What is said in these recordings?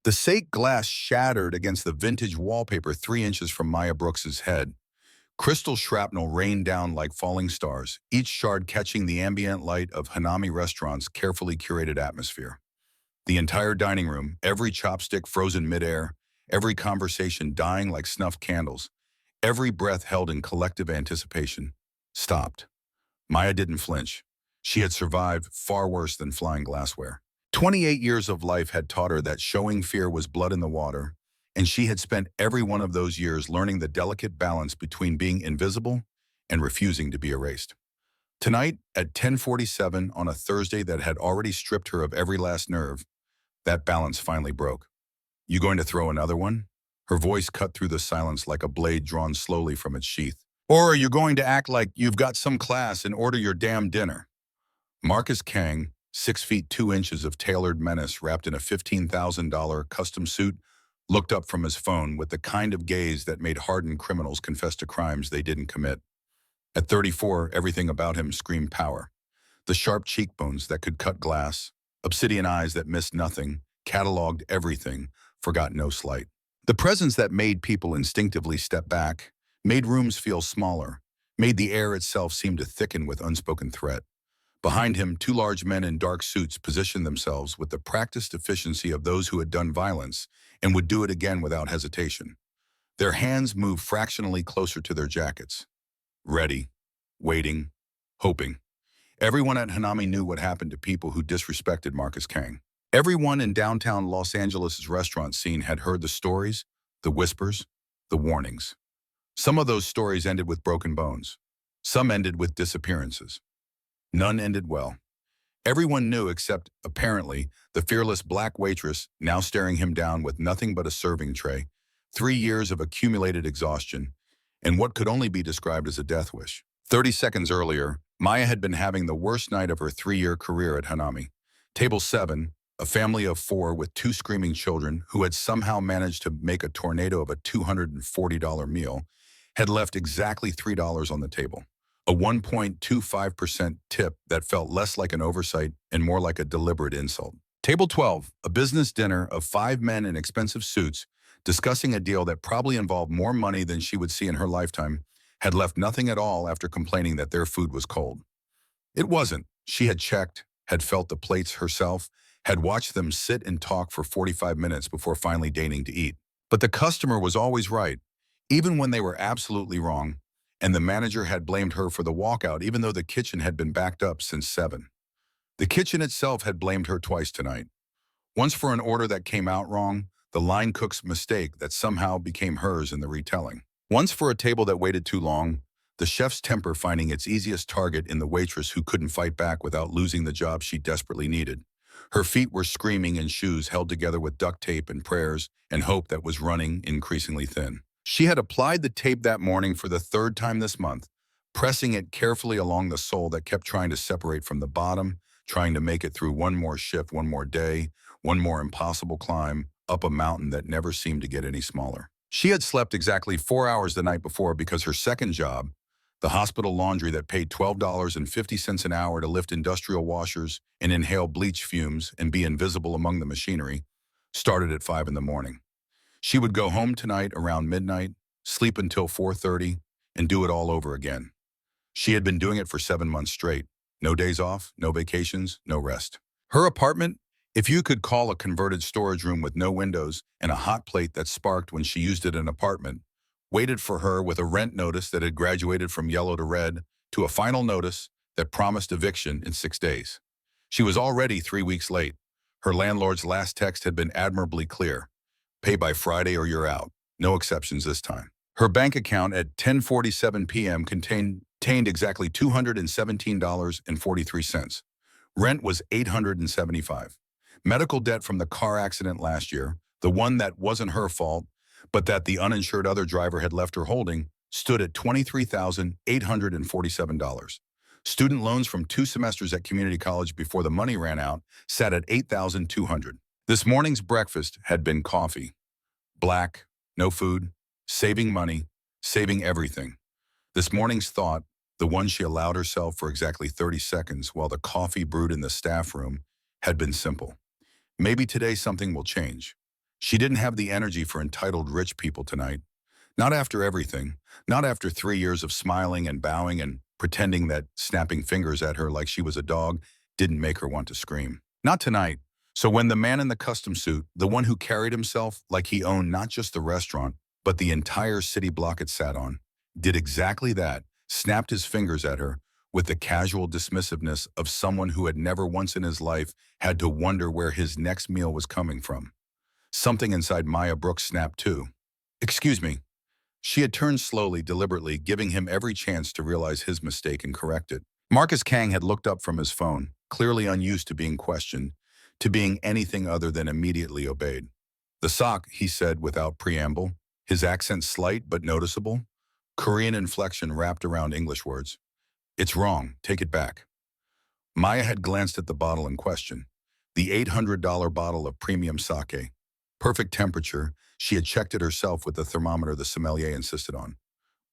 The Sake glass shattered against the vintage wallpaper 3 inches from Maya Brooks's head. Crystal shrapnel rained down like falling stars, each shard catching the ambient light of Hanami Restaurant's carefully curated atmosphere. The entire dining room, every chopstick frozen midair, every conversation dying like snuffed candles, every breath held in collective anticipation, stopped. Maya didn't flinch. She had survived far worse than flying glassware. 28 years of life had taught her that showing fear was blood in the water, and she had spent every one of those years learning the delicate balance between being invisible and refusing to be erased. Tonight, at 10:47 on a Thursday that had already stripped her of every last nerve, that balance finally broke. "You going to throw another one?" Her voice cut through the silence like a blade drawn slowly from its sheath. "Or are you going to act like you've got some class and order your damn dinner?" Marcus Kang, 6 feet 2 inches of tailored menace wrapped in a $15,000 custom suit, looked up from his phone with the kind of gaze that made hardened criminals confess to crimes they didn't commit. At 34, everything about him screamed power. The sharp cheekbones that could cut glass, obsidian eyes that missed nothing, cataloged everything, forgot no slight. The presence that made people instinctively step back, made rooms feel smaller, made the air itself seem to thicken with unspoken threat. Behind him, two large men in dark suits positioned themselves with the practiced efficiency of those who had done violence and would do it again without hesitation. Their hands moved fractionally closer to their jackets. Ready, waiting, hoping. Everyone at Hanami knew what happened to people who disrespected Marcus Kang. Everyone in downtown Los Angeles' restaurant scene had heard the stories, the whispers, the warnings. Some of those stories ended with broken bones. Some ended with disappearances. None ended well. Everyone knew except, apparently, the fearless black waitress now staring him down with nothing but a serving tray, 3 years of accumulated exhaustion, and what could only be described as a death wish. 30 seconds earlier, Maya had been having the worst night of her 3-year career at Hanami. Table 7, a family of 4 with 2 screaming children who had somehow managed to make a tornado of a $240 meal, had left exactly $3 on the table. A 1.25% tip that felt less like an oversight and more like a deliberate insult. Table 12, a business dinner of 5 men in expensive suits, discussing a deal that probably involved more money than she would see in her lifetime, had left nothing at all after complaining that their food was cold. It wasn't. She had checked, had felt the plates herself, had watched them sit and talk for 45 minutes before finally deigning to eat. But the customer was always right, even when they were absolutely wrong, and the manager had blamed her for the walkout even though the kitchen had been backed up since 7. The kitchen itself had blamed her twice tonight. Once for an order that came out wrong, the line cook's mistake that somehow became hers in the retelling. Once for a table that waited too long, the chef's temper finding its easiest target in the waitress who couldn't fight back without losing the job she desperately needed. Her feet were screaming in shoes held together with duct tape and prayers and hope that was running increasingly thin. She had applied the tape that morning for the 3rd time this month, pressing it carefully along the sole that kept trying to separate from the bottom, trying to make it through one more shift, one more day, one more impossible climb up a mountain that never seemed to get any smaller. She had slept exactly 4 hours the night before because her second job, the hospital laundry that paid $12.50 an hour to lift industrial washers and inhale bleach fumes and be invisible among the machinery, started at 5 in the morning. She would go home tonight around midnight, sleep until 4:30, and do it all over again. She had been doing it for 7 months straight. No days off, no vacations, no rest. Her apartment, if you could call a converted storage room with no windows and a hot plate that sparked when she used it in an apartment, waited for her with a rent notice that had graduated from yellow to red to a final notice that promised eviction in 6 days. She was already 3 weeks late. Her landlord's last text had been admirably clear. Pay by Friday or you're out. No exceptions this time. Her bank account at 10:47 p.m. contained exactly $217.43. Rent was $875. Medical debt from the car accident last year, the one that wasn't her fault, but that the uninsured other driver had left her holding, stood at $23,847. Student loans from 2 semesters at community college before the money ran out sat at $8,200. This morning's breakfast had been coffee. Black, no food, saving money, saving everything. This morning's thought, the one she allowed herself for exactly 30 seconds while the coffee brewed in the staff room, had been simple. Maybe today something will change. She didn't have the energy for entitled rich people tonight. Not after everything. Not after 3 years of smiling and bowing and pretending that snapping fingers at her like she was a dog didn't make her want to scream. Not tonight. So when the man in the custom suit, the one who carried himself like he owned not just the restaurant, but the entire city block it sat on, did exactly that, snapped his fingers at her with the casual dismissiveness of someone who had never once in his life had to wonder where his next meal was coming from. Something inside Maya Brooks snapped too. "Excuse me." She had turned slowly, deliberately, giving him every chance to realize his mistake and correct it. Marcus Kang had looked up from his phone, clearly unused to being questioned, to being anything other than immediately obeyed. "The sock," he said without preamble, his accent slight but noticeable, Korean inflection wrapped around English words. "It's wrong. Take it back." Maya had glanced at the bottle in question, the $800 bottle of premium sake. Perfect temperature. She had checked it herself with the thermometer the sommelier insisted on.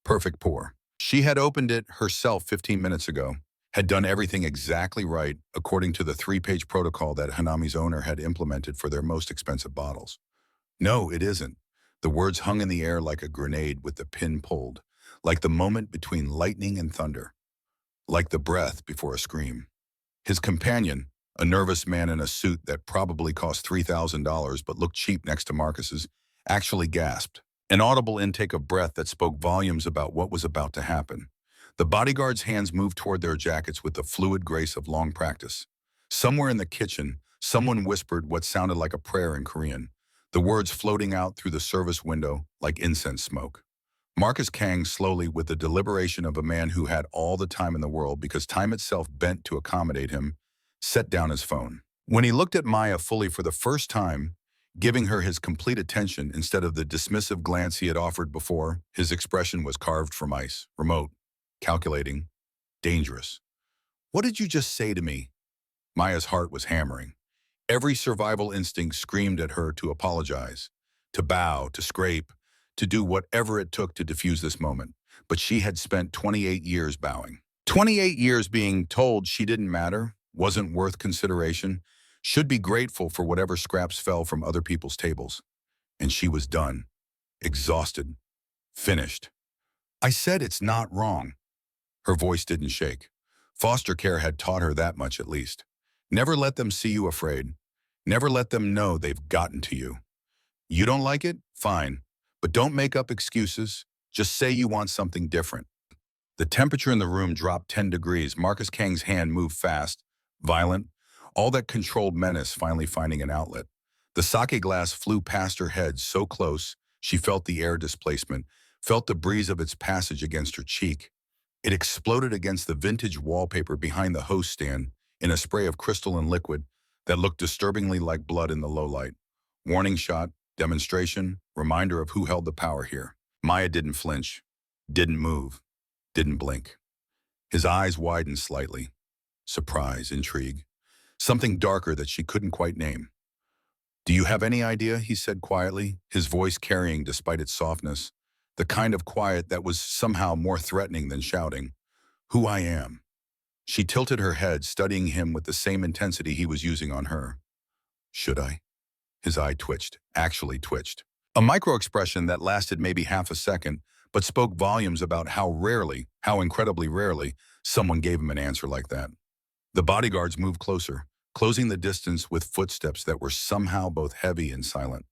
Perfect pour. She had opened it herself 15 minutes ago, had done everything exactly right according to the 3-page protocol that Hanami's owner had implemented for their most expensive bottles. "No, it isn't." The words hung in the air like a grenade with the pin pulled, like the moment between lightning and thunder, like the breath before a scream. His companion, a nervous man in a suit that probably cost $3,000 but looked cheap next to Marcus's, actually gasped, an audible intake of breath that spoke volumes about what was about to happen. The bodyguard's hands moved toward their jackets with the fluid grace of long practice. Somewhere in the kitchen, someone whispered what sounded like a prayer in Korean, the words floating out through the service window like incense smoke. Marcus Kang slowly, with the deliberation of a man who had all the time in the world because time itself bent to accommodate him, set down his phone. When he looked at Maya fully for the first time, giving her his complete attention instead of the dismissive glance he had offered before, his expression was carved from ice, remote, calculating, dangerous. "What did you just say to me?" Maya's heart was hammering. Every survival instinct screamed at her to apologize, to bow, to scrape, to do whatever it took to defuse this moment. But she had spent 28 years bowing. 28 years being told she didn't matter, wasn't worth consideration, should be grateful for whatever scraps fell from other people's tables. And she was done, exhausted, finished. "I said it's not wrong." Her voice didn't shake. Foster care had taught her that much at least. Never let them see you afraid. Never let them know they've gotten to you. You don't like it? Fine. But don't make up excuses. Just say you want something different. The temperature in the room dropped 10 degrees. Marcus Kang's hand moved fast, violent, all that controlled menace finally finding an outlet. The sake glass flew past her head so close, she felt the air displacement, felt the breeze of its passage against her cheek. It exploded against the vintage wallpaper behind the host stand in a spray of crystal and liquid that looked disturbingly like blood in the low light. Warning shot, demonstration, reminder of who held the power here. Maya didn't flinch, didn't move, didn't blink. His eyes widened slightly. Surprise, intrigue. Something darker that she couldn't quite name. "Do you have any idea?" he said quietly, his voice carrying despite its softness, the kind of quiet that was somehow more threatening than shouting. "Who I am?" She tilted her head, studying him with the same intensity he was using on her. "Should I?" His eye twitched, actually twitched. A micro-expression that lasted maybe half a second, but spoke volumes about how rarely, how incredibly rarely, someone gave him an answer like that. The bodyguards moved closer, closing the distance with footsteps that were somehow both heavy and silent.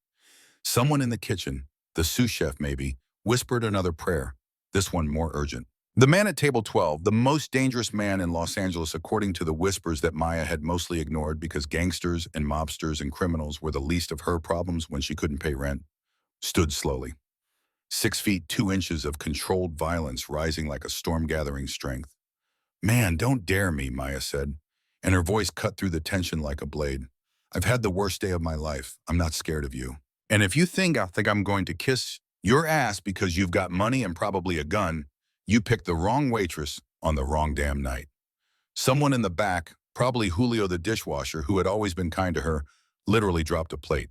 Someone in the kitchen, the sous chef maybe, whispered another prayer, this one more urgent. The man at table 12, the most dangerous man in Los Angeles according to the whispers that Maya had mostly ignored because gangsters and mobsters and criminals were the least of her problems when she couldn't pay rent, stood slowly. 6 feet 2 inches of controlled violence rising like a storm gathering strength. "Man, don't dare me," Maya said, and her voice cut through the tension like a blade. "I've had the worst day of my life. I'm not scared of you. And if you think I'm going to kiss your ass because you've got money and probably a gun, you picked the wrong waitress on the wrong damn night." Someone in the back, probably Julio the dishwasher, who had always been kind to her, literally dropped a plate.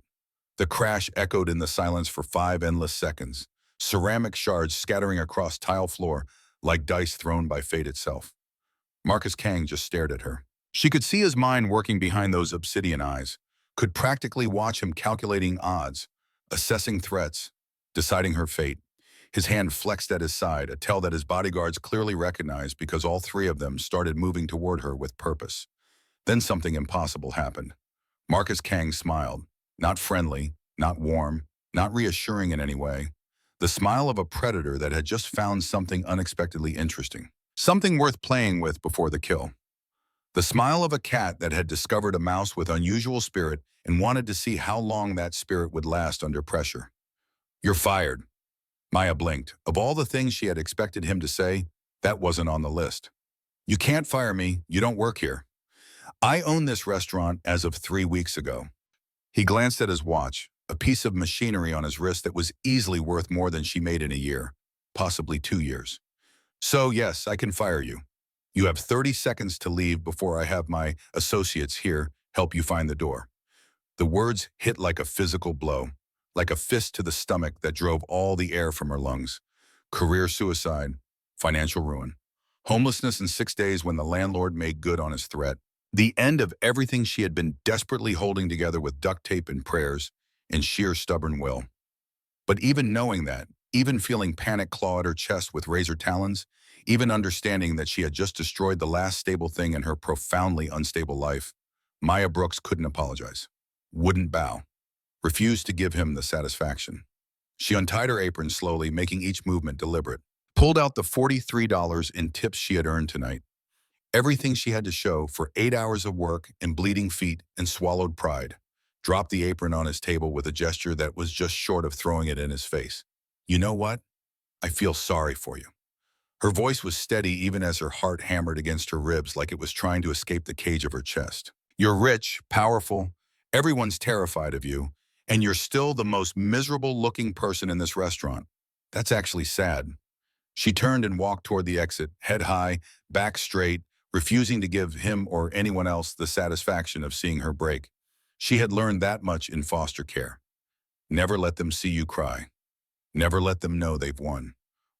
The crash echoed in the silence for 5 endless seconds, ceramic shards scattering across tile floor like dice thrown by fate itself. Marcus Kang just stared at her. She could see his mind working behind those obsidian eyes, could practically watch him calculating odds, assessing threats, deciding her fate. His hand flexed at his side, a tell that his bodyguards clearly recognized because all three of them started moving toward her with purpose. Then something impossible happened. Marcus Kang smiled, not friendly, not warm, not reassuring in any way. The smile of a predator that had just found something unexpectedly interesting. Something worth playing with before the kill. The smile of a cat that had discovered a mouse with unusual spirit and wanted to see how long that spirit would last under pressure. "You're fired." Maya blinked. Of all the things she had expected him to say, that wasn't on the list. "You can't fire me. You don't work here. I own this restaurant as of 3 weeks ago." He glanced at his watch, a piece of machinery on his wrist that was easily worth more than she made in a year, possibly 2 years. "So yes, I can fire you. You have 30 seconds to leave before I have my associates here help you find the door." The words hit like a physical blow, like a fist to the stomach that drove all the air from her lungs. Career suicide, financial ruin, homelessness in 6 days when the landlord made good on his threat. The end of everything she had been desperately holding together with duct tape and prayers and sheer stubborn will. But even knowing that, even feeling panic claw at her chest with razor talons, even understanding that she had just destroyed the last stable thing in her profoundly unstable life, Maya Brooks couldn't apologize, wouldn't bow, refused to give him the satisfaction. She untied her apron slowly, making each movement deliberate, pulled out the $43 in tips she had earned tonight, everything she had to show for 8 hours of work and bleeding feet and swallowed pride, dropped the apron on his table with a gesture that was just short of throwing it in his face. "You know what? I feel sorry for you." Her voice was steady even as her heart hammered against her ribs like it was trying to escape the cage of her chest. "You're rich, powerful, everyone's terrified of you, and you're still the most miserable-looking person in this restaurant. That's actually sad." She turned and walked toward the exit, head high, back straight, refusing to give him or anyone else the satisfaction of seeing her break. She had learned that much in foster care. Never let them see you cry. Never let them know they've won.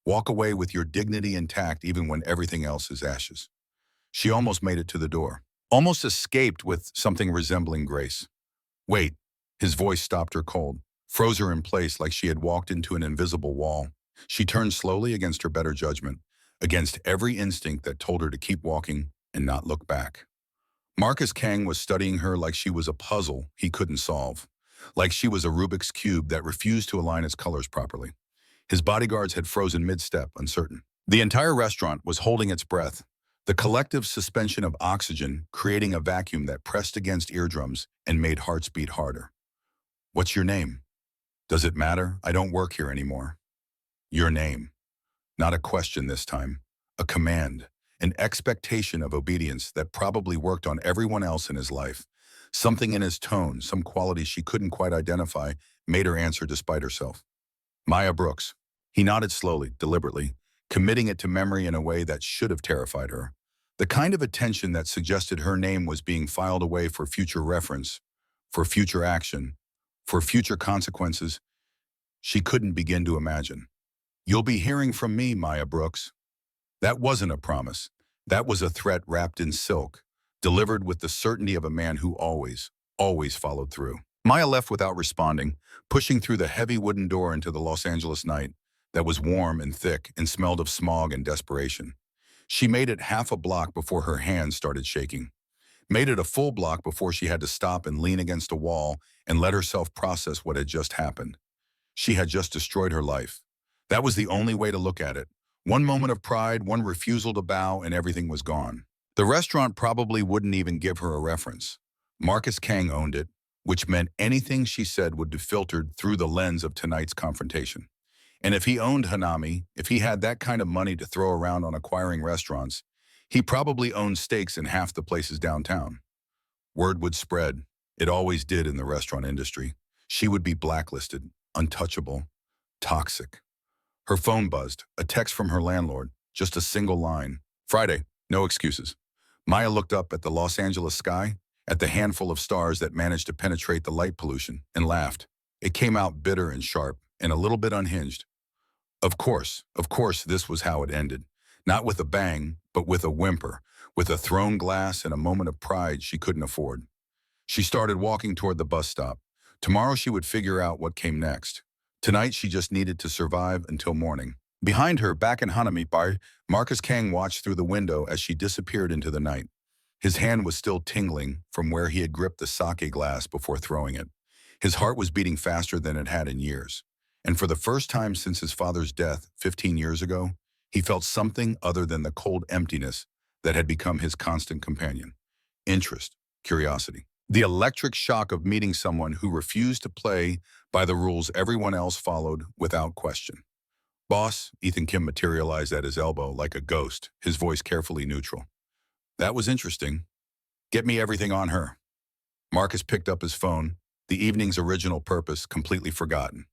Walk away with your dignity intact even when everything else is ashes. She almost made it to the door. Almost escaped with something resembling grace. "Wait." His voice stopped her cold, froze her in place like she had walked into an invisible wall. She turned slowly against her better judgment, against every instinct that told her to keep walking and not look back. Marcus Kang was studying her like she was a puzzle he couldn't solve, like she was a Rubik's Cube that refused to align its colors properly. His bodyguards had frozen mid-step, uncertain. The entire restaurant was holding its breath, the collective suspension of oxygen creating a vacuum that pressed against eardrums and made hearts beat harder. "What's your name?" "Does it matter? I don't work here anymore." Your name. Not a question this time. A command. An expectation of obedience that probably worked on everyone else in his life. Something in his tone, some quality she couldn't quite identify, made her answer despite herself. "Maya Brooks." He nodded slowly, deliberately, committing it to memory in a way that should have terrified her. The kind of attention that suggested her name was being filed away for future reference, for future action, for future consequences she couldn't begin to imagine. "You'll be hearing from me, Maya Brooks." That wasn't a promise. That was a threat wrapped in silk, delivered with the certainty of a man who always followed through. Maya left without responding, pushing through the heavy wooden door into the Los Angeles night that was warm and thick and smelled of smog and desperation. She made it half a block before her hands started shaking. Made it a full block before she had to stop and lean against a wall and let herself process what had just happened. She had just destroyed her life. That was the only way to look at it. One moment of pride, one refusal to bow, and everything was gone. The restaurant probably wouldn't even give her a reference. Marcus Kang owned it, which meant anything she said would be filtered through the lens of tonight's confrontation. And if he owned Hanami, if he had that kind of money to throw around on acquiring restaurants, he probably owned stakes in half the places downtown. Word would spread. It always did in the restaurant industry. She would be blacklisted, untouchable, toxic. Her phone buzzed, a text from her landlord, just a single line. "Friday, no excuses." Maya looked up at the Los Angeles sky, at the handful of stars that managed to penetrate the light pollution, and laughed. It came out bitter and sharp, and a little bit unhinged. Of course, this was how it ended. Not with a bang, but with a whimper, with a thrown glass and a moment of pride she couldn't afford. She started walking toward the bus stop, Tomorrow she would figure out what came next. Tonight she just needed to survive until morning. Behind her, back in Hanami Bar, Marcus Kang watched through the window as she disappeared into the night. His hand was still tingling from where he had gripped the sake glass before throwing it. His heart was beating faster than it had in years. And for the first time since his father's death 15 years ago, he felt something other than the cold emptiness that had become his constant companion. Interest, curiosity. The electric shock of meeting someone who refused to play by the rules everyone else followed without question. Boss, Ethan Kim materialized at his elbow like a ghost, his voice carefully neutral. That was interesting. Get me everything on her. Marcus picked up his phone, the evening's original purpose completely forgotten.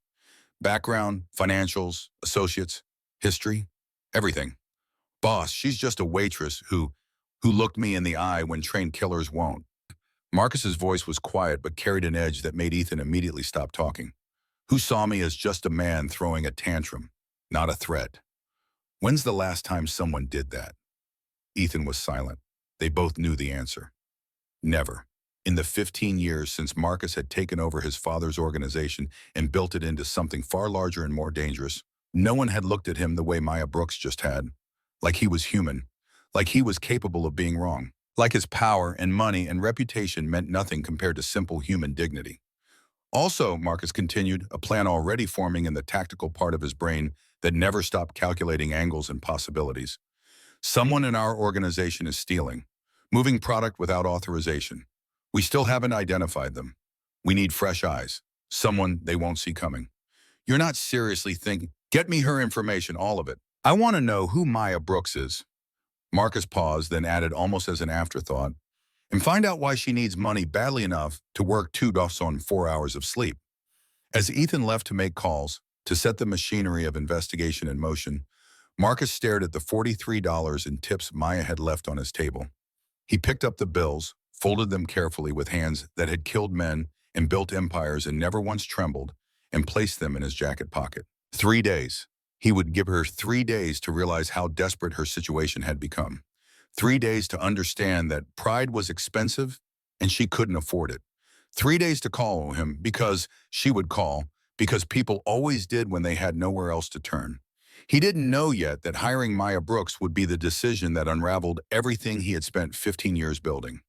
Background, financials, associates, history, everything. Boss, she's just a waitress who looked me in the eye when trained killers won't. Marcus's voice was quiet but carried an edge that made Ethan immediately stop talking. Who saw me as just a man throwing a tantrum, not a threat? When's the last time someone did that? Ethan was silent. They both knew the answer. Never. In the 15 years since Marcus had taken over his father's organization and built it into something far larger and more dangerous, no one had looked at him the way Maya Brooks just had. Like he was human. Like he was capable of being wrong. Like his power and money and reputation meant nothing compared to simple human dignity. Also, Marcus continued, a plan already forming in the tactical part of his brain that never stopped calculating angles and possibilities. Someone in our organization is stealing, moving product without authorization. We still haven't identified them. We need fresh eyes, someone they won't see coming. You're not seriously thinking, get me her information, all of it. I want to know who Maya Brooks is. Marcus paused, then added almost as an afterthought, and find out why she needs money badly enough to work 2 doffs on 4 hours of sleep. As Ethan left to make calls, to set the machinery of investigation in motion, Marcus stared at the $43 in tips Maya had left on his table. He picked up the bills, folded them carefully with hands that had killed men and built empires and never once trembled, and placed them in his jacket pocket. 3 days. He would give her 3 days to realize how desperate her situation had become. 3 days to understand that pride was expensive and she couldn't afford it. 3 days to call him because she would call, because people always did when they had nowhere else to turn. He didn't know yet that hiring Maya Brooks would be the decision that unraveled everything he had spent 15 years building.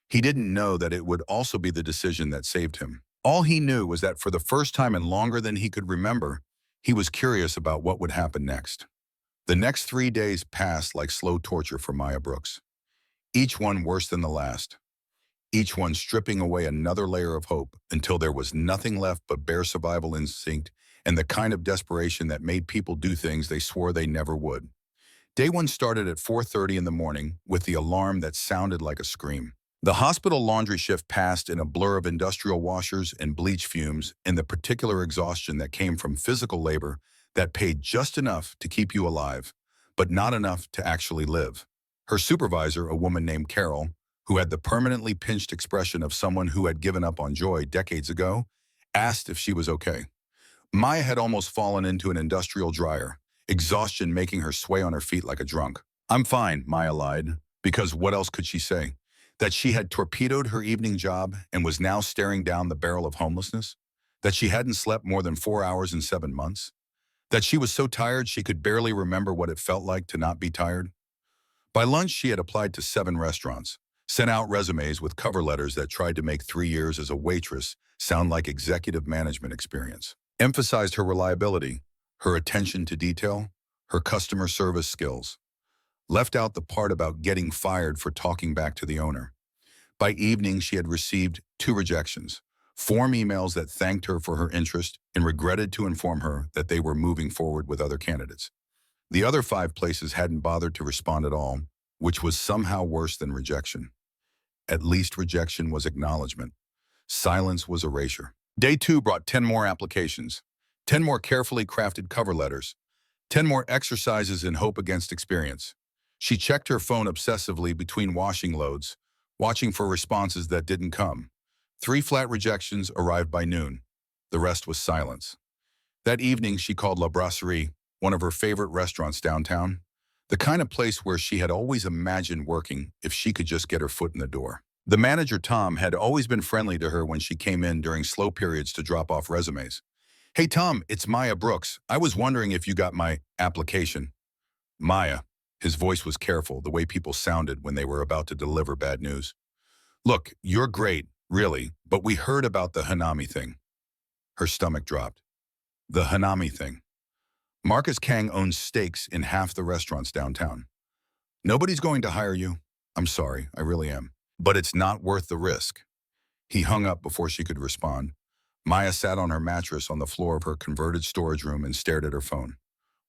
He didn't know that it would also be the decision that saved him. All he knew was that for the first time and longer than he could remember, he was curious about what would happen next. The next 3 days passed like slow torture for Maya Brooks. Each one worse than the last. Each one stripping away another layer of hope until there was nothing left but bare survival instinct and the kind of desperation that made people do things they swore they never would. Day 1 started at 4:30 in the morning with the alarm that sounded like a scream. The hospital laundry shift passed in a blur of industrial washers and bleach fumes and the particular exhaustion that came from physical labor that paid just enough to keep you alive, but not enough to actually live. Her supervisor, a woman named Carol, who had the permanently pinched expression of someone who had given up on joy decades ago, asked if she was okay. Maya had almost fallen into an industrial dryer, exhaustion making her sway on her feet like a drunk. I'm fine, Maya lied, because what else could she say? That she had torpedoed her evening job and was now staring down the barrel of homelessness? That she hadn't slept more than 4 hours in 7 months? That she was so tired she could barely remember what it felt like to not be tired? By lunch, she had applied to 7 restaurants, sent out resumes with cover letters that tried to make 3 years as a waitress sound like executive management experience, emphasized her reliability, her attention to detail, her customer service skills, left out the part about getting fired for talking back to the owner. By evening, she had received 2 rejections, form emails that thanked her for her interest and regretted to inform her that they were moving forward with other candidates. The other 5 places hadn't bothered to respond at all, which was somehow worse than rejection. At least rejection was acknowledgement. Silence was erasure. Day 2 brought 10 more applications, 10 more carefully crafted cover letters, 10 more exercises in hope against experience. She checked her phone obsessively between washing loads, watching for responses that didn't come. 3 flat rejections arrived by noon. The rest was silence. That evening, she called La Brasserie, one of her favorite restaurants downtown, the kind of place where she had always imagined working if she could just get her foot in the door. The manager, Tom, had always been friendly to her when she came in during slow periods to drop off resumes. "Hey, Tom, it's Maya Brooks. I was wondering if you got my application." Maya. His voice was careful, the way people sounded when they were about to deliver bad news. "Look, you're great, really, but we heard about the Hanami thing." Her stomach dropped. The Hanami thing. Marcus Kang owns stakes in half the restaurants downtown. "Nobody's going to hire you. I'm sorry, I really am. But it's not worth the risk." He hung up before she could respond. Maya sat on her mattress on the floor of her converted storage room and stared at her phone.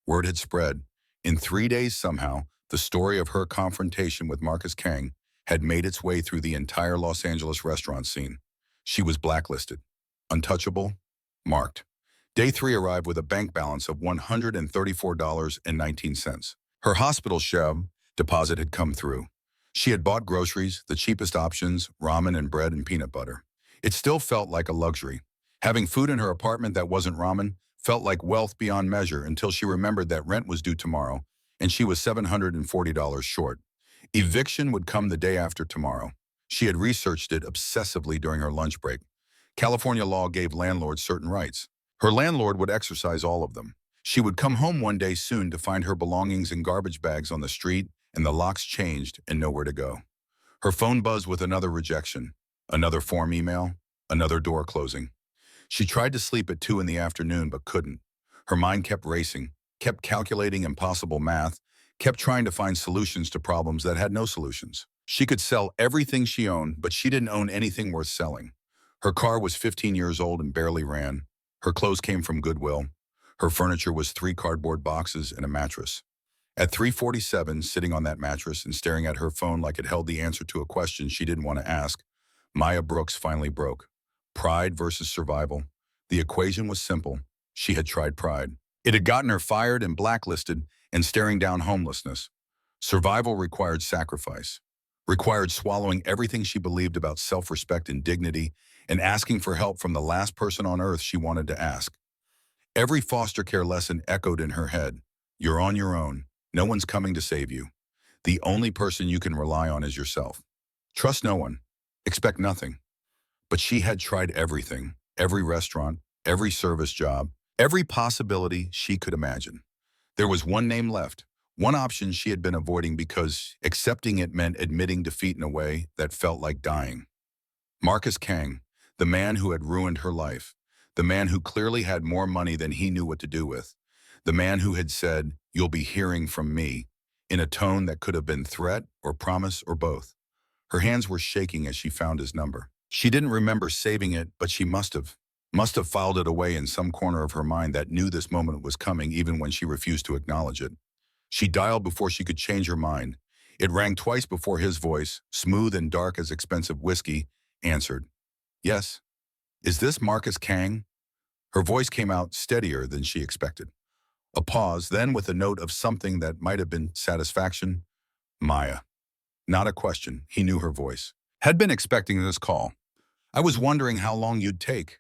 Word had spread. In 3 days somehow, the story of her confrontation with Marcus Kang had made its way through the entire Los Angeles restaurant scene. She was blacklisted. Untouchable. Marked. Day 3 arrived with a bank balance of $134.19. Her hospital shell deposit had come through. She had bought groceries, the cheapest options, ramen and bread and peanut butter. It still felt like a luxury. Having food in her apartment that wasn't ramen felt like wealth beyond measure until she remembered that rent was due tomorrow, and she was $740 short. Eviction would come the day after tomorrow. She had researched it obsessively during her lunch break. California law gave landlords certain rights. Her landlord would exercise all of them. She would come home one day soon to find her belongings in garbage bags on the street and the locks changed and nowhere to go. Her phone buzzed with another rejection, another form email, another door closing. She tried to sleep at 2 in the afternoon but couldn't. Her mind kept racing, kept calculating impossible math, kept trying to find solutions to problems that had no solutions. She could sell everything she owned, but she didn't own anything worth selling. Her car was 15 years old and barely ran. Her clothes came from Goodwill. Her furniture was 3 cardboard boxes and a mattress. At 3:47, sitting on that mattress and staring at her phone like it held the answer to a question she didn't want to ask, Maya Brooks finally broke. Pride versus survival. The equation was simple. She had tried pride. It had gotten her fired and blacklisted and staring down homelessness. Survival required sacrifice, required swallowing everything she believed about self-respect and dignity and asking for help from the last person on earth she wanted to ask. Every foster care lesson echoed in her head. You're on your own. No one's coming to save you. The only person you can rely on is yourself. Trust no one. Expect nothing. But she had tried everything, every restaurant, every service job, every possibility she could imagine. There was one name left, one option she had been avoiding because accepting it meant admitting defeat in a way that felt like dying. Marcus Kang, the man who had ruined her life, the man who clearly had more money than he knew what to do with, the man who had said, "You'll be hearing from me," in a tone that could have been threat or promise or both. Her hands were shaking as she found his number. She didn't remember saving it, but she must have filed it away in some corner of her mind that knew this moment was coming even when she refused to acknowledge it. She dialed before she could change her mind. It rang twice before his voice, smooth and dark as expensive whiskey, answered. "Yes. Is this Marcus Kang?" Her voice came out steadier than she expected. A pause, then with a note of something that might have been satisfaction. "Maya." Not a question. He knew her voice. "Had been expecting this call. I was wondering how long you'd take."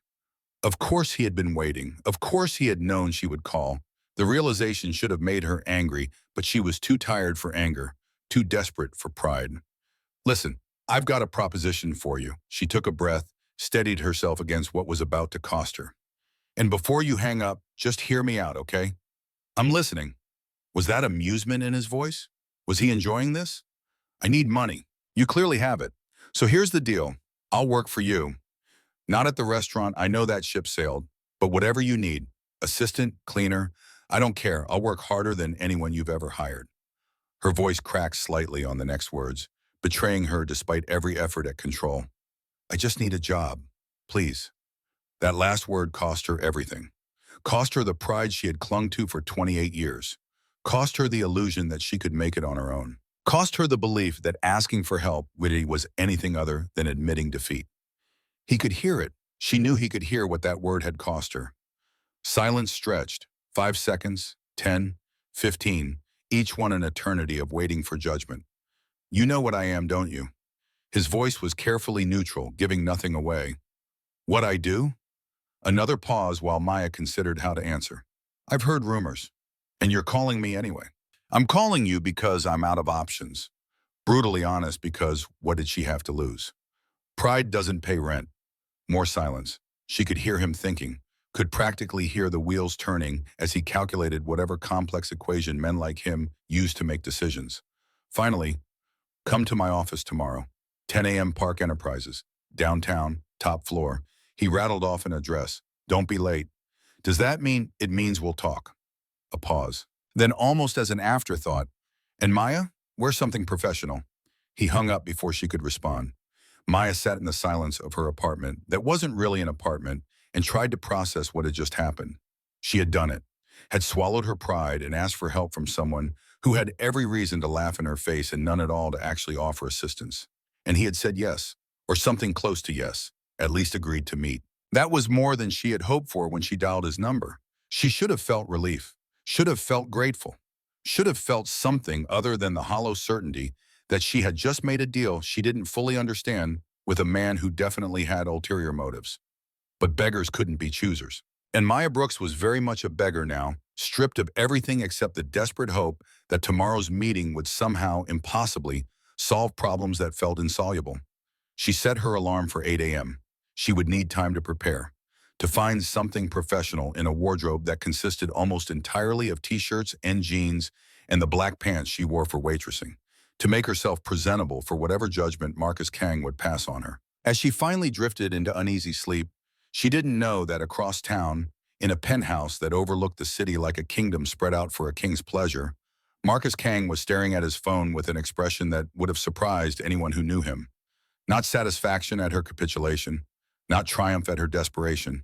Of course he had been waiting. Of course he had known she would call. The realization should have made her angry, but she was too tired for anger, too desperate for pride. "Listen, I've got a proposition for you." She took a breath, steadied herself against what was about to cost her. "And before you hang up, just hear me out, okay? I'm listening." Was that amusement in his voice? Was he enjoying this? "I need money. You clearly have it. So here's the deal. I'll work for you. Not at the restaurant, I know that ship sailed, but whatever you need, assistant, cleaner, I don't care. I'll work harder than anyone you've ever hired." Her voice cracked slightly on the next words, betraying her despite every effort at control. "I just need a job. Please." That last word cost her everything. Cost her the pride she had clung to for 28 years. Cost her the illusion that she could make it on her own. Cost her the belief that asking for help was anything other than admitting defeat. He could hear it. She knew he could hear what that word had cost her. Silence stretched. 5 seconds, 10, 15, each one an eternity of waiting for judgment. "You know what I am, don't you?" His voice was carefully neutral, giving nothing away. "What I do?" Another pause while Maya considered how to answer. "I've heard rumors. And you're calling me anyway." "I'm calling you because I'm out of options." Brutally honest because what did she have to lose? Pride doesn't pay rent. More silence. She could hear him thinking, could practically hear the wheels turning as he calculated whatever complex equation men like him use to make decisions. Finally, come to my office tomorrow. 10 a.m. Park Enterprises. Downtown, top floor. He rattled off an address. Don't be late. Does that mean it means we'll talk? A pause. Then almost as an afterthought, and Maya, we're something professional. He hung up before she could respond. Maya sat in the silence of her apartment that wasn't really an apartment and tried to process what had just happened. She had done it, had swallowed her pride and asked for help from someone who had every reason to laugh in her face and none at all to actually offer assistance. And he had said yes, or something close to yes, at least agreed to meet. That was more than she had hoped for when she dialed his number. She should have felt relief, should have felt grateful, should have felt something other than the hollow certainty that she had just made a deal she didn't fully understand with a man who definitely had ulterior motives. But beggars couldn't be choosers. And Maya Brooks was very much a beggar now, stripped of everything except the desperate hope that tomorrow's meeting would somehow, impossibly, solve problems that felt insoluble. She set her alarm for 8 a.m. She would need time to prepare, to find something professional in a wardrobe that consisted almost entirely of t-shirts and jeans and the black pants she wore for waitressing, to make herself presentable for whatever judgment Marcus Kang would pass on her. As she finally drifted into uneasy sleep, she didn't know that across town, in a penthouse that overlooked the city like a kingdom spread out for a king's pleasure, Marcus Kang was staring at his phone with an expression that would have surprised anyone who knew him. Not satisfaction at her capitulation, not triumph at her desperation.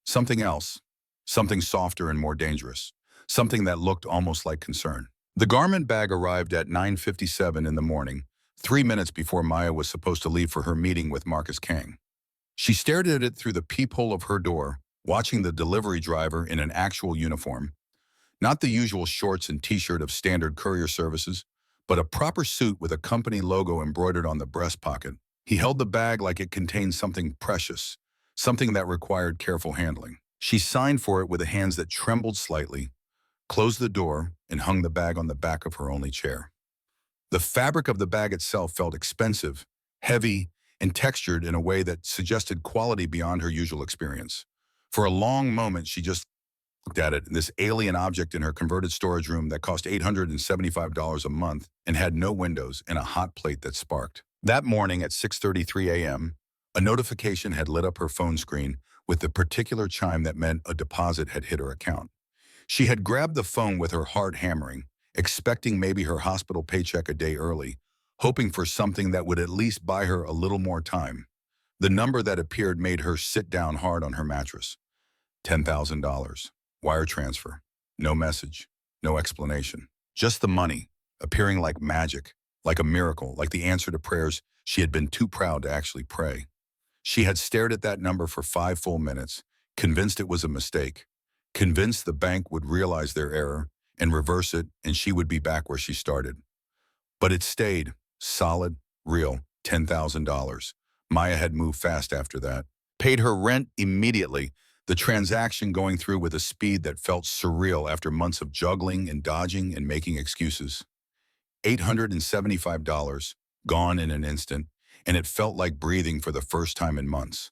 Something else, something softer and more dangerous, something that looked almost like concern. The garment bag arrived at 9:57 in the morning, 3 minutes before Maya was supposed to leave for her meeting with Marcus Kang. She stared at it through the peephole of her door, watching the delivery driver in an actual uniform. Not the usual shorts and t-shirt of standard courier services, but a proper suit with a company logo embroidered on the breast pocket. He held the bag like it contained something precious, something that required careful handling. She signed for it with hands that trembled slightly, closed the door, and hung the bag on the back of her only chair. The fabric of the bag itself felt expensive, heavy, and textured in a way that suggested quality beyond her usual experience. For a long moment, she just looked at it, this alien object in her converted storage room that cost $875 a month and had no windows and a hot plate that sparked. That morning at 6:33 a.m., a notification had lit up her phone screen with the particular chime that meant a deposit had hit her account. She had grabbed the phone with her heart hammering, expecting maybe her hospital paycheck a day early, hoping for something that would at least buy her a little more time. The number that appeared made her sit down hard on her mattress. $10,000. Wire transfer. No message. No explanation. Just the money, appearing like magic, like a miracle, like the answer to prayers she had been too proud to actually pray. She had stared at that number for 5 full minutes, convinced it was a mistake, convinced the bank would realize their error and reverse it, and she would be back where she started. But it stayed, solid, real, $10,000. Maya had moved fast after that. Paid her rent immediately, the transaction going through with a speed that felt surreal after months of juggling and dodging and making excuses. $875, gone in an instant, and it felt like breathing for the first time in months.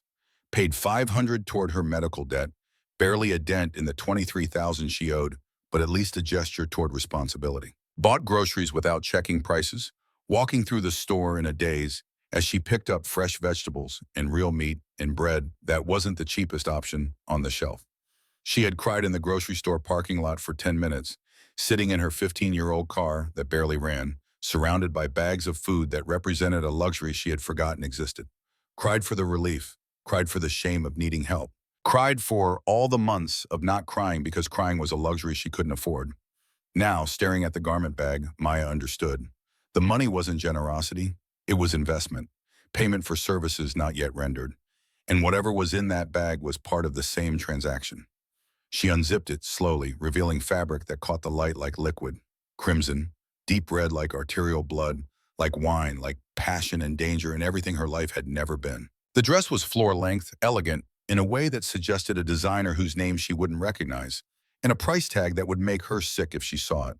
Paid $500 toward her medical debt, barely a dent in the $23,000 she owed, but at least a gesture toward responsibility. Bought groceries without checking prices, walking through the store in a daze as she picked up fresh vegetables and real meat and bread that wasn't the cheapest option on the shelf. She had cried in the grocery store parking lot for 10 minutes, sitting in her 15-year-old car that barely ran, surrounded by bags of food that represented a luxury she had forgotten existed. Cried for the relief, cried for the shame of needing help, cried for all the months of not crying because crying was a luxury she couldn't afford. Now, staring at the garment bag, Maya understood. The money wasn't generosity, it was investment, payment for services not yet rendered. And whatever was in that bag was part of the same transaction. She unzipped it slowly, revealing fabric that caught the light like liquid, crimson, deep red like arterial blood, like wine, like passion and danger and everything her life had never been. The dress was floor-length, elegant, in a way that suggested a designer whose name she wouldn't recognize, and a price tag that would make her sick if she saw it.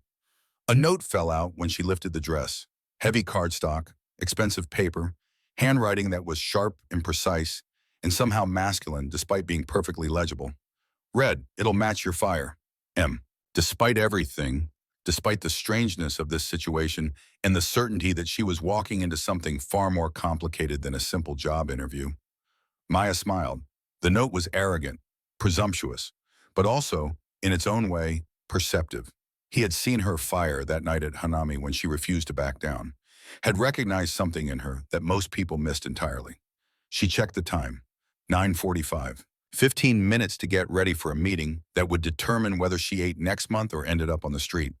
A note fell out when she lifted the dress. Heavy cardstock, expensive paper, handwriting that was sharp and precise, and somehow masculine despite being perfectly legible. Read, "It'll match your fire." M. Despite everything, despite the strangeness of this situation and the certainty that she was walking into something far more complicated than a simple job interview, Maya smiled. The note was arrogant, presumptuous, but also, in its own way, perceptive. He had seen her fire that night at Hanami when she refused to back down, had recognized something in her that most people missed entirely. She checked the time, 9:45. 15 minutes to get ready for a meeting that would determine whether she ate next month or ended up on the street.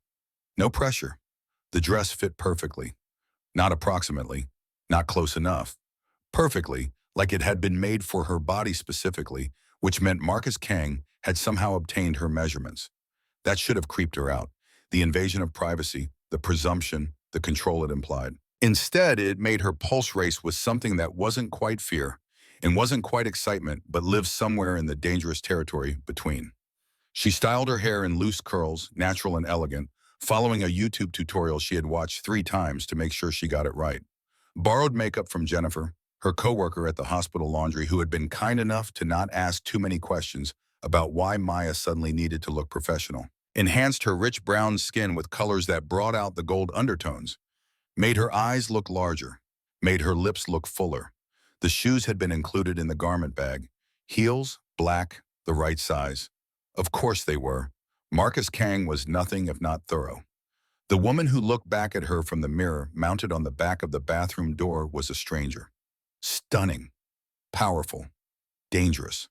No pressure. The dress fit perfectly. Not approximately. Not close enough. Perfectly, like it had been made for her body specifically, which meant Marcus Kang had somehow obtained her measurements. That should have creeped her out. The invasion of privacy, the presumption, the control it implied. Instead, it made her pulse race with something that wasn't quite fear and wasn't quite excitement, but lived somewhere in the dangerous territory between. She styled her hair in loose curls, natural and elegant, following a YouTube tutorial she had watched 3 times to make sure she got it right. Borrowed makeup from Jennifer, her coworker at the hospital laundry, who had been kind enough to not ask too many questions about why Maya suddenly needed to look professional. Enhanced her rich brown skin with colors that brought out the gold undertones, made her eyes look larger, made her lips look fuller. The shoes had been included in the garment bag. Heels, black, the right size. Of course they were. Marcus Kang was nothing if not thorough. The woman who looked back at her from the mirror mounted on the back of the bathroom door was a stranger. Stunning, powerful, dangerous.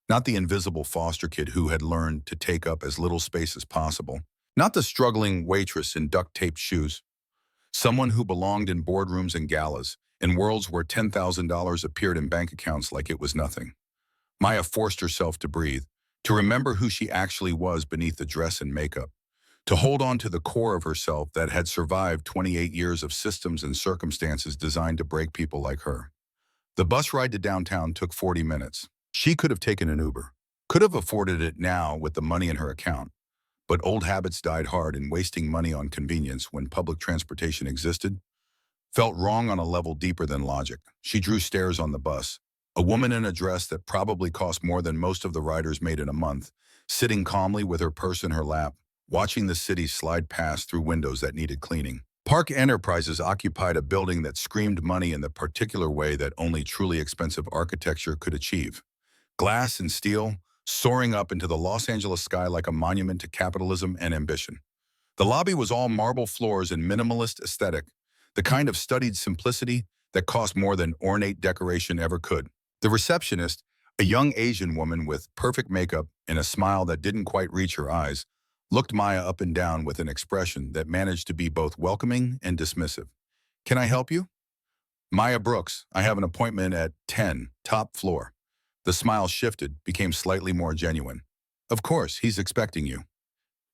Not the invisible foster kid who had learned to take up as little space as possible. Not the struggling waitress in duct-taped shoes. Someone who belonged in boardrooms and galas, in worlds where $10,000 appeared in bank accounts like it was nothing. Maya forced herself to breathe, to remember who she actually was beneath the dress and makeup, to hold on to the core of herself that had survived 28 years of systems and circumstances designed to break people like her. The bus ride to downtown took 40 minutes. She could have taken an Uber, could have afforded it now with the money in her account, but old habits died hard, and wasting money on convenience when public transportation existed felt wrong on a level deeper than logic. She drew stairs on the bus, a woman in a dress that probably cost more than most of the riders made in a month, sitting calmly with her purse in her lap, watching the city slide past through windows that needed cleaning. Park Enterprises occupied a building that screamed money in the particular way that only truly expensive architecture could achieve. Glass and steel, soaring up into the Los Angeles sky like a monument to capitalism and ambition. The lobby was all marble floors and minimalist aesthetic, the kind of studied simplicity that cost more than ornate decoration ever could. The receptionist, a young Asian woman with perfect makeup and a smile that didn't quite reach her eyes, looked Maya up and down with an expression that managed to be both welcoming and dismissive. "Can I help you?" "Maya Brooks, I have an appointment at 10, top floor." The smile shifted, became slightly more genuine. "Of course, he's expecting you."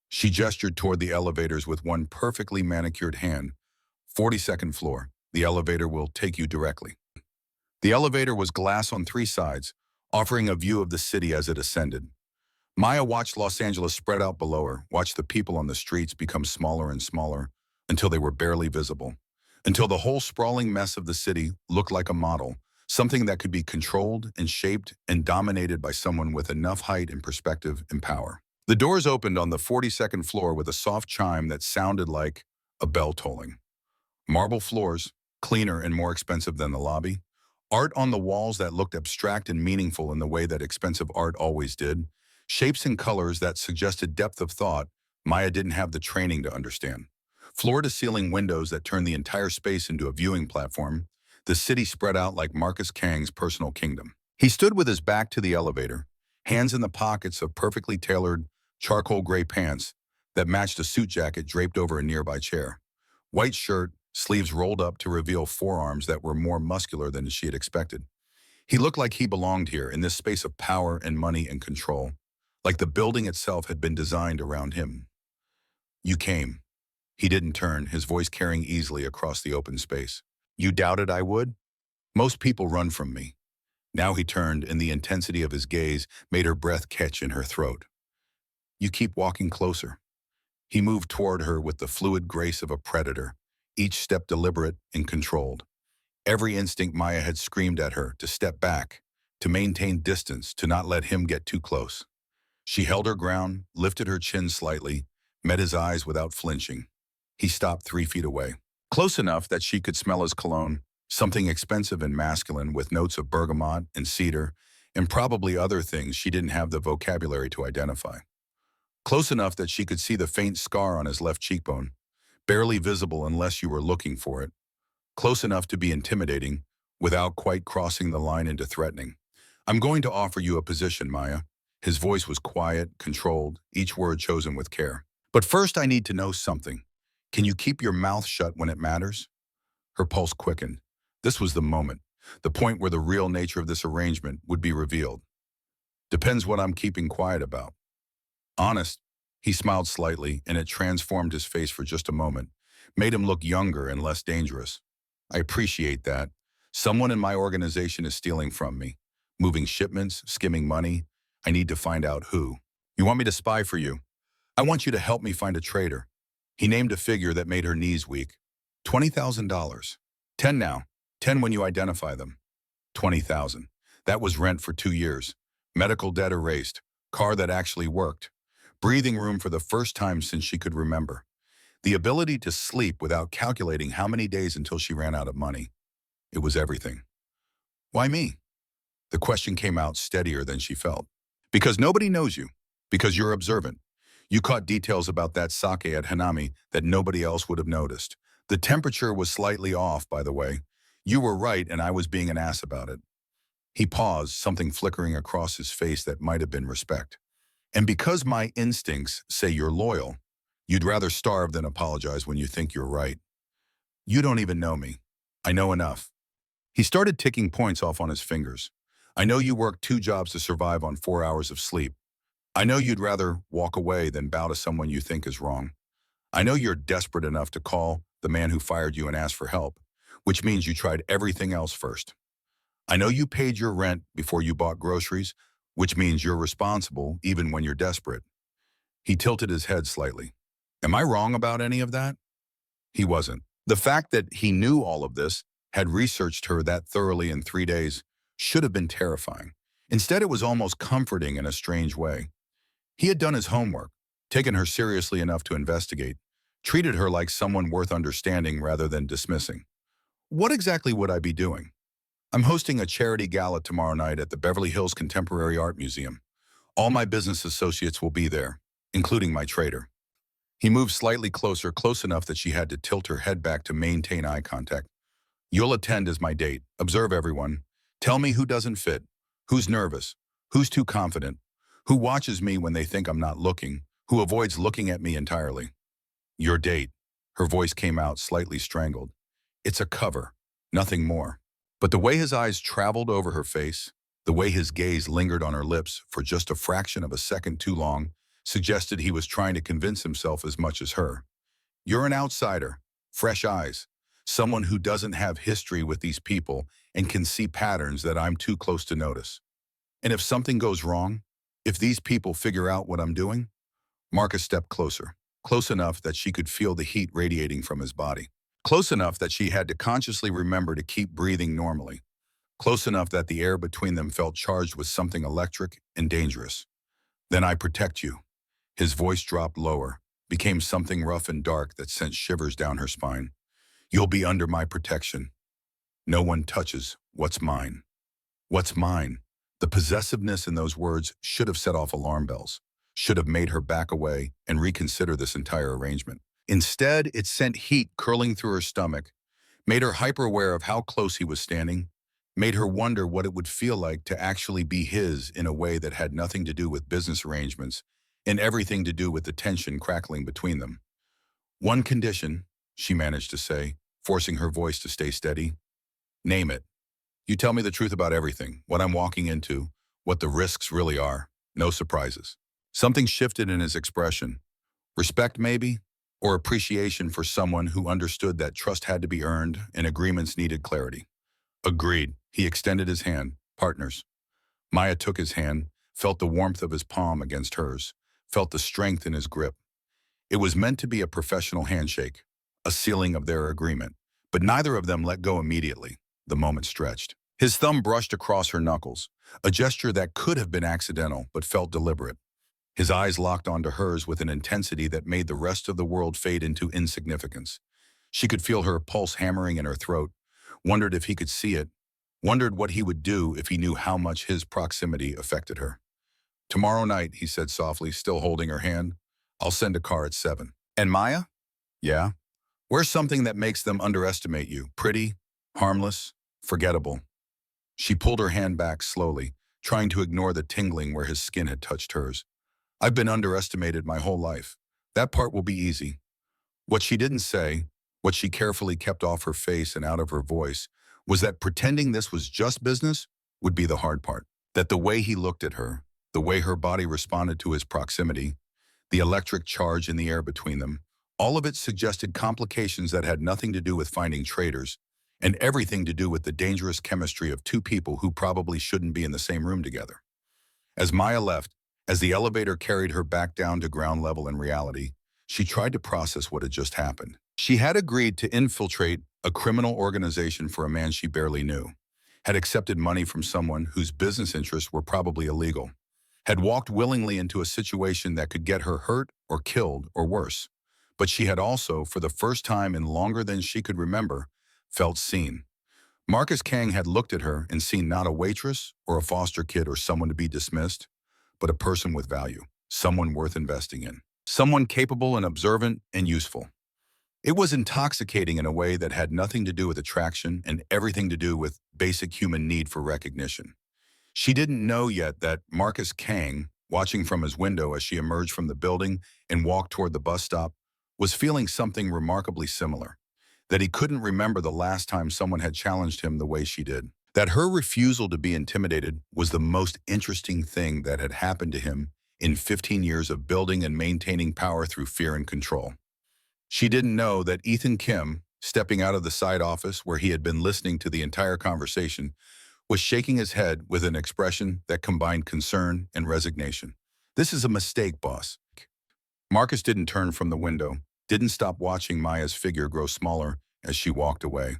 She gestured toward the elevators with one perfectly manicured hand. 42nd floor. The elevator will take you directly." The elevator was glass on 3 sides, offering a view of the city as it ascended. Maya watched Los Angeles spread out below her, watched the people on the streets become smaller and smaller until they were barely visible, until the whole sprawling mess of the city looked like a model, something that could be controlled and shaped and dominated by someone with enough height and perspective and power. The doors opened on the 42nd floor with a soft chime that sounded like a bell tolling. Marble floors, cleaner and more expensive than the lobby. Art on the walls that looked abstract and meaningful in the way that expensive art always did. Shapes and colors that suggested depth of thought Maya didn't have the training to understand. Floor-to-ceiling windows that turned the entire space into a viewing platform. The city spread out like Marcus Kang's personal kingdom. He stood with his back to the elevator, hands in the pockets of perfectly tailored charcoal gray pants that matched a suit jacket draped over a nearby chair. White shirt, sleeves rolled up to reveal forearms that were more muscular than she had expected. He looked like he belonged here, in this space of power and money and control, like the building itself had been designed around him. "You came." He didn't turn, his voice carrying easily across the open space. "You doubted I would? Most people run from me." Now he turned, and the intensity of his gaze made her breath catch in her throat. "You keep walking closer." He moved toward her with the fluid grace of a predator, each step deliberate and controlled. Every instinct Maya had screamed at her to step back, to maintain distance, to not let him get too close. She held her ground, lifted her chin slightly, met his eyes without flinching. He stopped 3 feet away, close enough that she could smell his cologne, something expensive and masculine with notes of bergamot and cedar, and probably other things she didn't have the vocabulary to identify. Close enough that she could see the faint scar on his left cheekbone, barely visible unless you were looking for it. Close enough to be intimidating, without quite crossing the line into threatening. "I'm going to offer you a position, Maya." His voice was quiet, controlled, each word chosen with care. "But first I need to know something. Can you keep your mouth shut when it matters?" Her pulse quickened. This was the moment, the point where the real nature of this arrangement would be revealed. "Depends what I'm keeping quiet about." "Honest." He smiled slightly, and it transformed his face for just a moment, made him look younger and less dangerous. "I appreciate that. Someone in my organization is stealing from me, moving shipments, skimming money. I need to find out who. You want me to spy for you? I want you to help me find a traitor." He named a figure that made her knees weak. $20,000. 10 now. 10 when you identify them. 20,000. That was rent for 2 years. Medical debt erased. Car that actually worked. Breathing room for the first time since she could remember. The ability to sleep without calculating how many days until she ran out of money. It was everything. "Why me?" The question came out steadier than she felt. "Because nobody knows you. Because you're observant. You caught details about that sake at Hanami that nobody else would have noticed. The temperature was slightly off, by the way. You were right, and I was being an ass about it." He paused, something flickering across his face that might have been respect. "And because my instincts say you're loyal, you'd rather starve than apologize when you think you're right. You don't even know me. I know enough." He started ticking points off on his fingers. "I know you work 2 jobs to survive on 4 hours of sleep. I know you'd rather walk away than bow to someone you think is wrong. I know you're desperate enough to call the man who fired you and ask for help, which means you tried everything else first. I know you paid your rent before you bought groceries, which means you're responsible even when you're desperate." He tilted his head slightly. "Am I wrong about any of that?" He wasn't. The fact that he knew all of this, had researched her that thoroughly in 3 days, should have been terrifying. Instead, it was almost comforting in a strange way. He had done his homework, taken her seriously enough to investigate, treated her like someone worth understanding rather than dismissing. "What exactly would I be doing?" "I'm hosting a charity gala tomorrow night at the Beverly Hills Contemporary Art Museum. All my business associates will be there, including my trader." He moved slightly closer, close enough that she had to tilt her head back to maintain eye contact. "You'll attend as my date. Observe everyone. Tell me who doesn't fit, who's nervous, who's too confident, who watches me when they think I'm not looking, who avoids looking at me entirely." "Your date." Her voice came out slightly strangled. "It's a cover, nothing more." But the way his eyes traveled over her face, the way his gaze lingered on her lips for just a fraction of a second too long, suggested he was trying to convince himself as much as her. "You're an outsider, fresh eyes, someone who doesn't have history with these people and can see patterns that I'm too close to notice. And if something goes wrong, if these people figure out what I'm doing." Marcus stepped closer, close enough that she could feel the heat radiating from his body. Close enough that she had to consciously remember to keep breathing normally. Close enough that the air between them felt charged with something electric and dangerous. "Then I protect you." His voice dropped lower, became something rough and dark that sent shivers down her spine. "You'll be under my protection. No one touches what's mine." What's mine? The possessiveness in those words should have set off alarm bells, should have made her back away and reconsider this entire arrangement. Instead, it sent heat curling through her stomach, made her hyper-aware of how close he was standing, made her wonder what it would feel like to actually be his in a way that had nothing to do with business arrangements and everything to do with the tension crackling between them. "One condition," she managed to say, forcing her voice to stay steady. "Name it. You tell me the truth about everything, what I'm walking into, what the risks really are. No surprises." Something shifted in his expression. Respect, maybe? Or appreciation for someone who understood that trust had to be earned and agreements needed clarity. "Agreed." He extended his hand. "Partners." Maya took his hand, felt the warmth of his palm against hers, felt the strength in his grip. It was meant to be a professional handshake, a sealing of their agreement, but neither of them let go immediately. The moment stretched. His thumb brushed across her knuckles, a gesture that could have been accidental but felt deliberate. His eyes locked onto hers with an intensity that made the rest of the world fade into insignificance. She could feel her pulse hammering in her throat, wondered if he could see it, wondered what he would do if he knew how much his proximity affected her. "Tomorrow night," he said softly, still holding her hand. "I'll send a car at 7. "And Maya?" "Yeah. Wear something that makes them underestimate you. Pretty, harmless, forgettable." She pulled her hand back slowly, trying to ignore the tingling where his skin had touched hers. "I've been underestimated my whole life. That part will be easy." What she didn't say, what she carefully kept off her face and out of her voice, was that pretending this was just business would be the hard part. That the way he looked at her, the way her body responded to his proximity, the electric charge in the air between them, all of it suggested complications that had nothing to do with finding traitors, and everything to do with the dangerous chemistry of two people who probably shouldn't be in the same room together. As Maya left, as the elevator carried her back down to ground level in reality, she tried to process what had just happened. She had agreed to infiltrate a criminal organization for a man she barely knew, had accepted money from someone whose business interests were probably illegal, had walked willingly into a situation that could get her hurt or killed or worse. But she had also, for the first time in longer than she could remember, felt seen. Marcus Kang had looked at her and seen not a waitress or a foster kid or someone to be dismissed, but a person with value, someone worth investing in, someone capable and observant and useful. It was intoxicating in a way that had nothing to do with attraction and everything to do with basic human need for recognition. She didn't know yet that Marcus Kang, watching from his window as she emerged from the building and walked toward the bus stop, was feeling something remarkably similar, that he couldn't remember the last time someone had challenged him the way she did. That her refusal to be intimidated was the most interesting thing that had happened to him in 15 years of building and maintaining power through fear and control. She didn't know that Ethan Kim, stepping out of the side office where he had been listening to the entire conversation, was shaking his head with an expression that combined concern and resignation. "This is a mistake, boss." Marcus didn't turn from the window, didn't stop watching Maya's figure grow smaller as she walked away.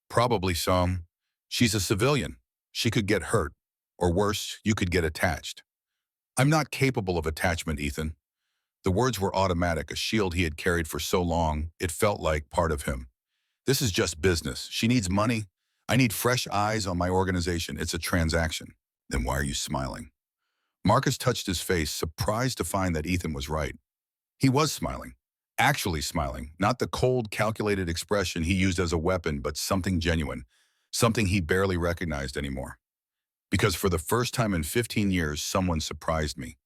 "Probably some. She's a civilian. She could get hurt. Or worse, you could get attached." "I'm not capable of attachment, Ethan." The words were automatic, a shield he had carried for so long, it felt like part of him. "This is just business. She needs money. I need fresh eyes on my organization. It's a transaction." "Then why are you smiling?" Marcus touched his face, surprised to find that Ethan was right. He was smiling. Actually smiling, not the cold, calculated expression he used as a weapon, but something genuine, something he barely recognized anymore. "Because for the first time in 15 years, someone surprised me.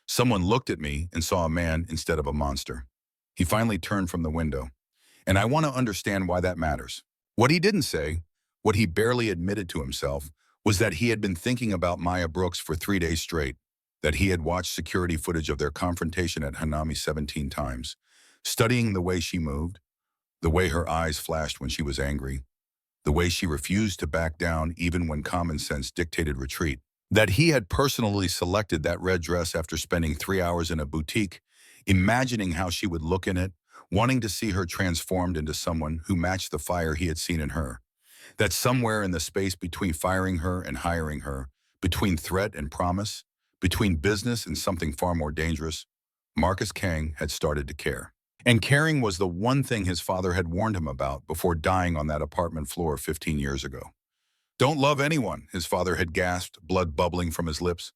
Someone looked at me and saw a man instead of a monster." He finally turned from the window. "And I want to understand why that matters." What he didn't say, what he barely admitted to himself, was that he had been thinking about Maya Brooks for 3 days straight, that he had watched security footage of their confrontation at Hanami 17 times, studying the way she moved, the way her eyes flashed when she was angry, the way she refused to back down even when common sense dictated retreat, that he had personally selected that red dress after spending 3 hours in a boutique, imagining how she would look in it, wanting to see her transformed into someone who matched the fire he had seen in her. That somewhere in the space between firing her and hiring her, between threat and promise, between business and something far more dangerous, Marcus Kang had started to care. And caring was the one thing his father had warned him about before dying on that apartment floor 15 years ago. "Don't love anyone," his father had gasped, blood bubbling from his lips.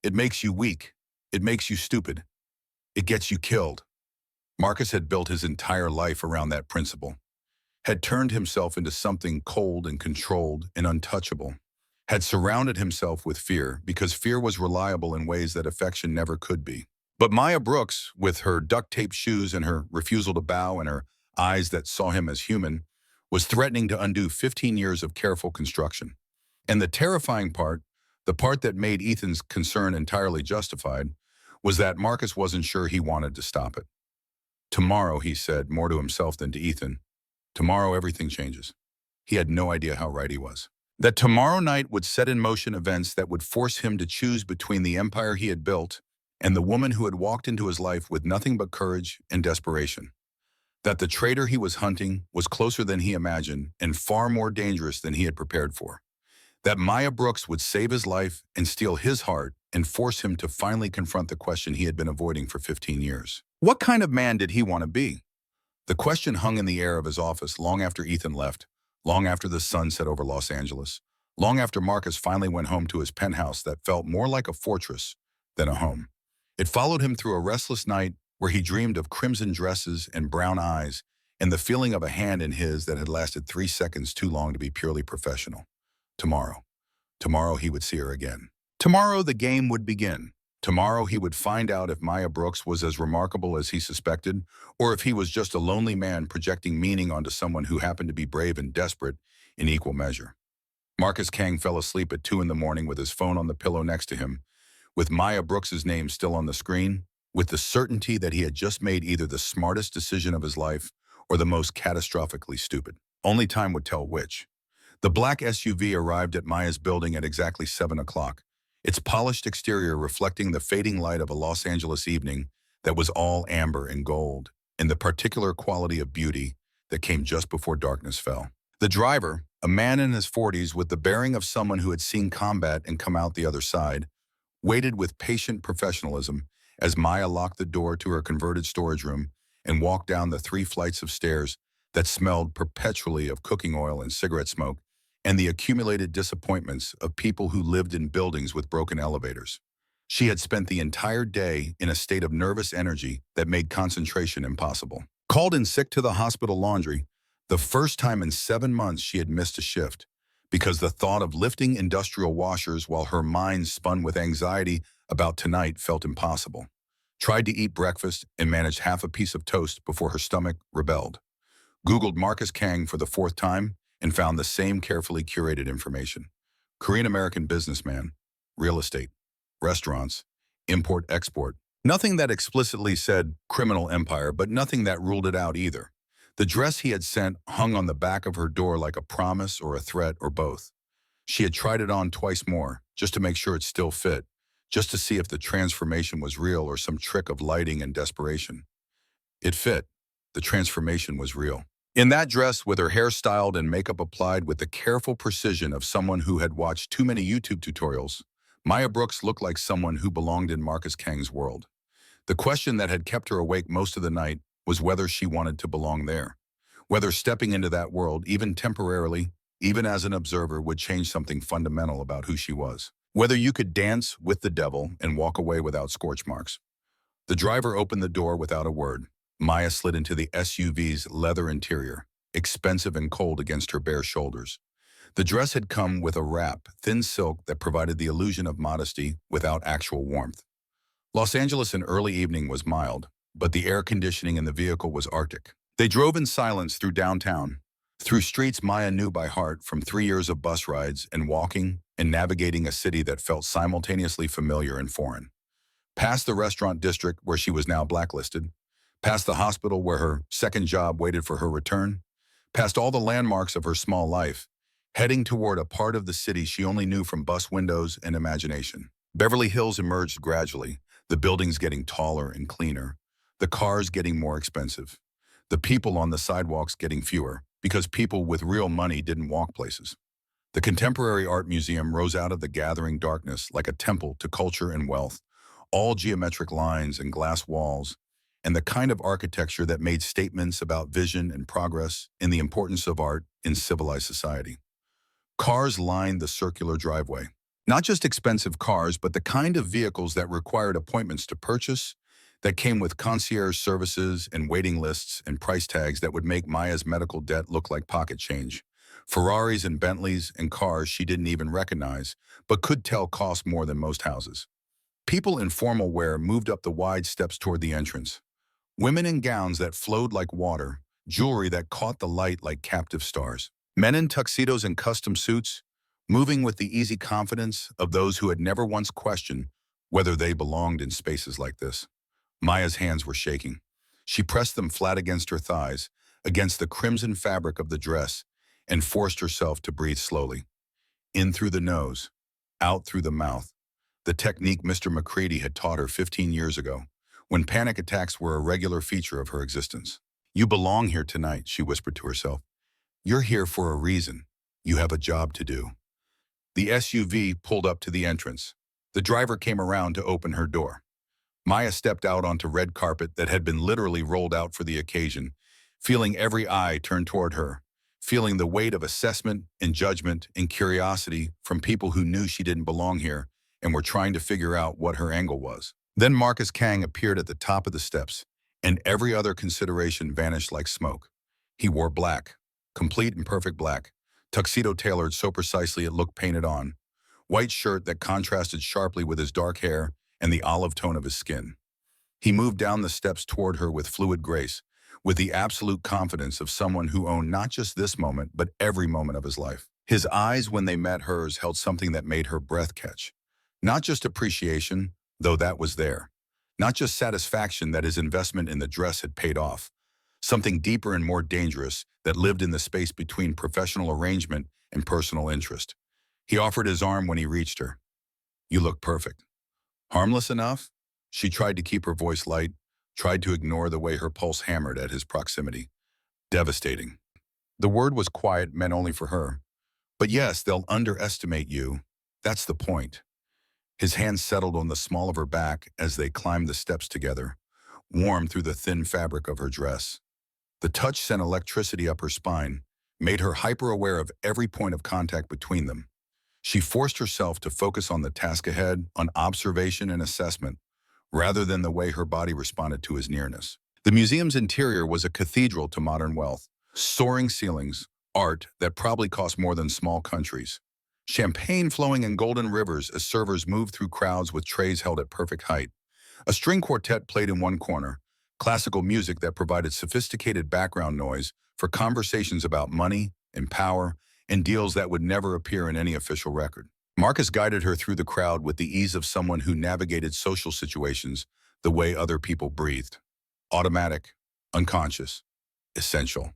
"It makes you weak. It makes you stupid. It gets you killed." Marcus had built his entire life around that principle, had turned himself into something cold and controlled and untouchable, had surrounded himself with fear because fear was reliable in ways that affection never could be. But Maya Brooks, with her duct-taped shoes and her refusal to bow and her eyes that saw him as human, was threatening to undo 15 years of careful construction. And the terrifying part, the part that made Ethan's concern entirely justified, was that Marcus wasn't sure he wanted to stop it. "Tomorrow," he said, more to himself than to Ethan, "tomorrow everything changes." He had no idea how right he was. That tomorrow night would set in motion events that would force him to choose between the empire he had built and the woman who had walked into his life with nothing but courage and desperation. That the traitor he was hunting was closer than he imagined and far more dangerous than he had prepared for. That Maya Brooks would save his life and steal his heart and force him to finally confront the question he had been avoiding for 15 years. What kind of man did he want to be? The question hung in the air of his office long after Ethan left, long after the sun set over Los Angeles, long after Marcus finally went home to his penthouse that felt more like a fortress than a home. It followed him through a restless night where he dreamed of crimson dresses and brown eyes and the feeling of a hand in his that had lasted 3 seconds too long to be purely professional. Tomorrow. Tomorrow he would see her again. Tomorrow the game would begin. Tomorrow he would find out if Maya Brooks was as remarkable as he suspected, or if he was just a lonely man projecting meaning onto someone who happened to be brave and desperate in equal measure. Marcus Kang fell asleep at 2 in the morning with his phone on the pillow next to him, with Maya Brooks's name still on the screen, with the certainty that he had just made either the smartest decision of his life or the most catastrophically stupid. Only time would tell which. The black SUV arrived at Maya's building at exactly 7 o'clock, its polished exterior reflecting the fading light of a Los Angeles evening that was all amber and gold, and the particular quality of beauty that came just before darkness fell. The driver, a man in his 40s with the bearing of someone who had seen combat and come out the other side, waited with patient professionalism as Maya locked the door to her converted storage room and walked down the 3 flights of stairs that smelled perpetually of cooking oil and cigarette smoke and the accumulated disappointments of people who lived in buildings with broken elevators. She had spent the entire day in a state of nervous energy that made concentration impossible. Called in sick to the hospital laundry, the first time in 7 months she had missed a shift, because the thought of lifting industrial washers while her mind spun with anxiety about tonight felt impossible. Tried to eat breakfast and managed half a piece of toast before her stomach rebelled. Googled Marcus Kang for the 4th time and found the same carefully curated information. Korean-American businessman, real estate, restaurants, import-export. Nothing that explicitly said criminal empire, but nothing that ruled it out either. The dress he had sent hung on the back of her door like a promise or a threat or both. She had tried it on twice more, just to make sure it still fit, just to see if the transformation was real or some trick of lighting and desperation. It fit. The transformation was real. In that dress, with her hair styled and makeup applied with the careful precision of someone who had watched too many YouTube tutorials, Maya Brooks looked like someone who belonged in Marcus Kang's world. The question that had kept her awake most of the night was whether she wanted to belong there, whether stepping into that world, even temporarily, even as an observer, would change something fundamental about who she was. Whether you could dance with the devil and walk away without scorch marks. The driver opened the door without a word. Maya slid into the SUV's leather interior, expensive and cold against her bare shoulders. The dress had come with a wrap, thin silk that provided the illusion of modesty without actual warmth. Los Angeles in early evening was mild, but the air conditioning in the vehicle was arctic. They drove in silence through downtown, through streets Maya knew by heart from 3 years of bus rides and walking and navigating a city that felt simultaneously familiar and foreign. Past the restaurant district where she was now blacklisted, past the hospital where her second job waited for her return, past all the landmarks of her small life, heading toward a part of the city she only knew from bus windows and imagination. Beverly Hills emerged gradually, the buildings getting taller and cleaner, the cars getting more expensive, the people on the sidewalks getting fewer, because people with real money didn't walk places. The Contemporary Art Museum rose out of the gathering darkness like a temple to culture and wealth, all geometric lines and glass walls, and the kind of architecture that made statements about vision and progress and the importance of art in civilized society. Cars lined the circular driveway. Not just expensive cars, but the kind of vehicles that required appointments to purchase, that came with concierge services and waiting lists and price tags that would make Maya's medical debt look like pocket change. Ferraris and Bentleys and cars she didn't even recognize, but could tell cost more than most houses. People in formal wear moved up the wide steps toward the entrance. Women in gowns that flowed like water, jewelry that caught the light like captive stars. Men in tuxedos and custom suits, moving with the easy confidence of those who had never once questioned whether they belonged in spaces like this. Maya's hands were shaking. She pressed them flat against her thighs, against the crimson fabric of the dress, and forced herself to breathe slowly. In through the nose, out through the mouth. The technique Mr. McCready had taught her 15 years ago, when panic attacks were a regular feature of her existence. You belong here tonight, she whispered to herself. You're here for a reason. You have a job to do. The SUV pulled up to the entrance. The driver came around to open her door. Maya stepped out onto red carpet that had been literally rolled out for the occasion, feeling every eye turn toward her, feeling the weight of assessment and judgment and curiosity from people who knew she didn't belong here and were trying to figure out what her angle was. Then Marcus Kang appeared at the top of the steps, and every other consideration vanished like smoke. He wore black, complete and perfect black, tuxedo tailored so precisely it looked painted on, white shirt that contrasted sharply with his dark hair and the olive tone of his skin. He moved down the steps toward her with fluid grace, with the absolute confidence of someone who owned not just this moment, but every moment of his life. His eyes, when they met hers, held something that made her breath catch. Not just appreciation, though that was there. Not just satisfaction that his investment in the dress had paid off. Something deeper and more dangerous that lived in the space between professional arrangement and personal interest. He offered his arm when he reached her. You look perfect. Harmless enough? She tried to keep her voice light, tried to ignore the way her pulse hammered at his proximity. Devastating. The word was quiet, meant only for her. But yes, they'll underestimate you. That's the point. His hand settled on the small of her back as they climbed the steps together, warm through the thin fabric of her dress. The touch sent electricity up her spine, made her hyper-aware of every point of contact between them. She forced herself to focus on the task ahead, on observation and assessment, rather than the way her body responded to his nearness. The museum's interior was a cathedral to modern wealth. Soaring ceilings, art that probably cost more than small countries. Champagne flowing in golden rivers as servers moved through crowds with trays held at perfect height. A string quartet played in one corner, classical music that provided sophisticated background noise for conversations about money and power and deals that would never appear in any official record. Marcus guided her through the crowd with the ease of someone who navigated social situations the way other people breathed. Automatic, unconscious, essential.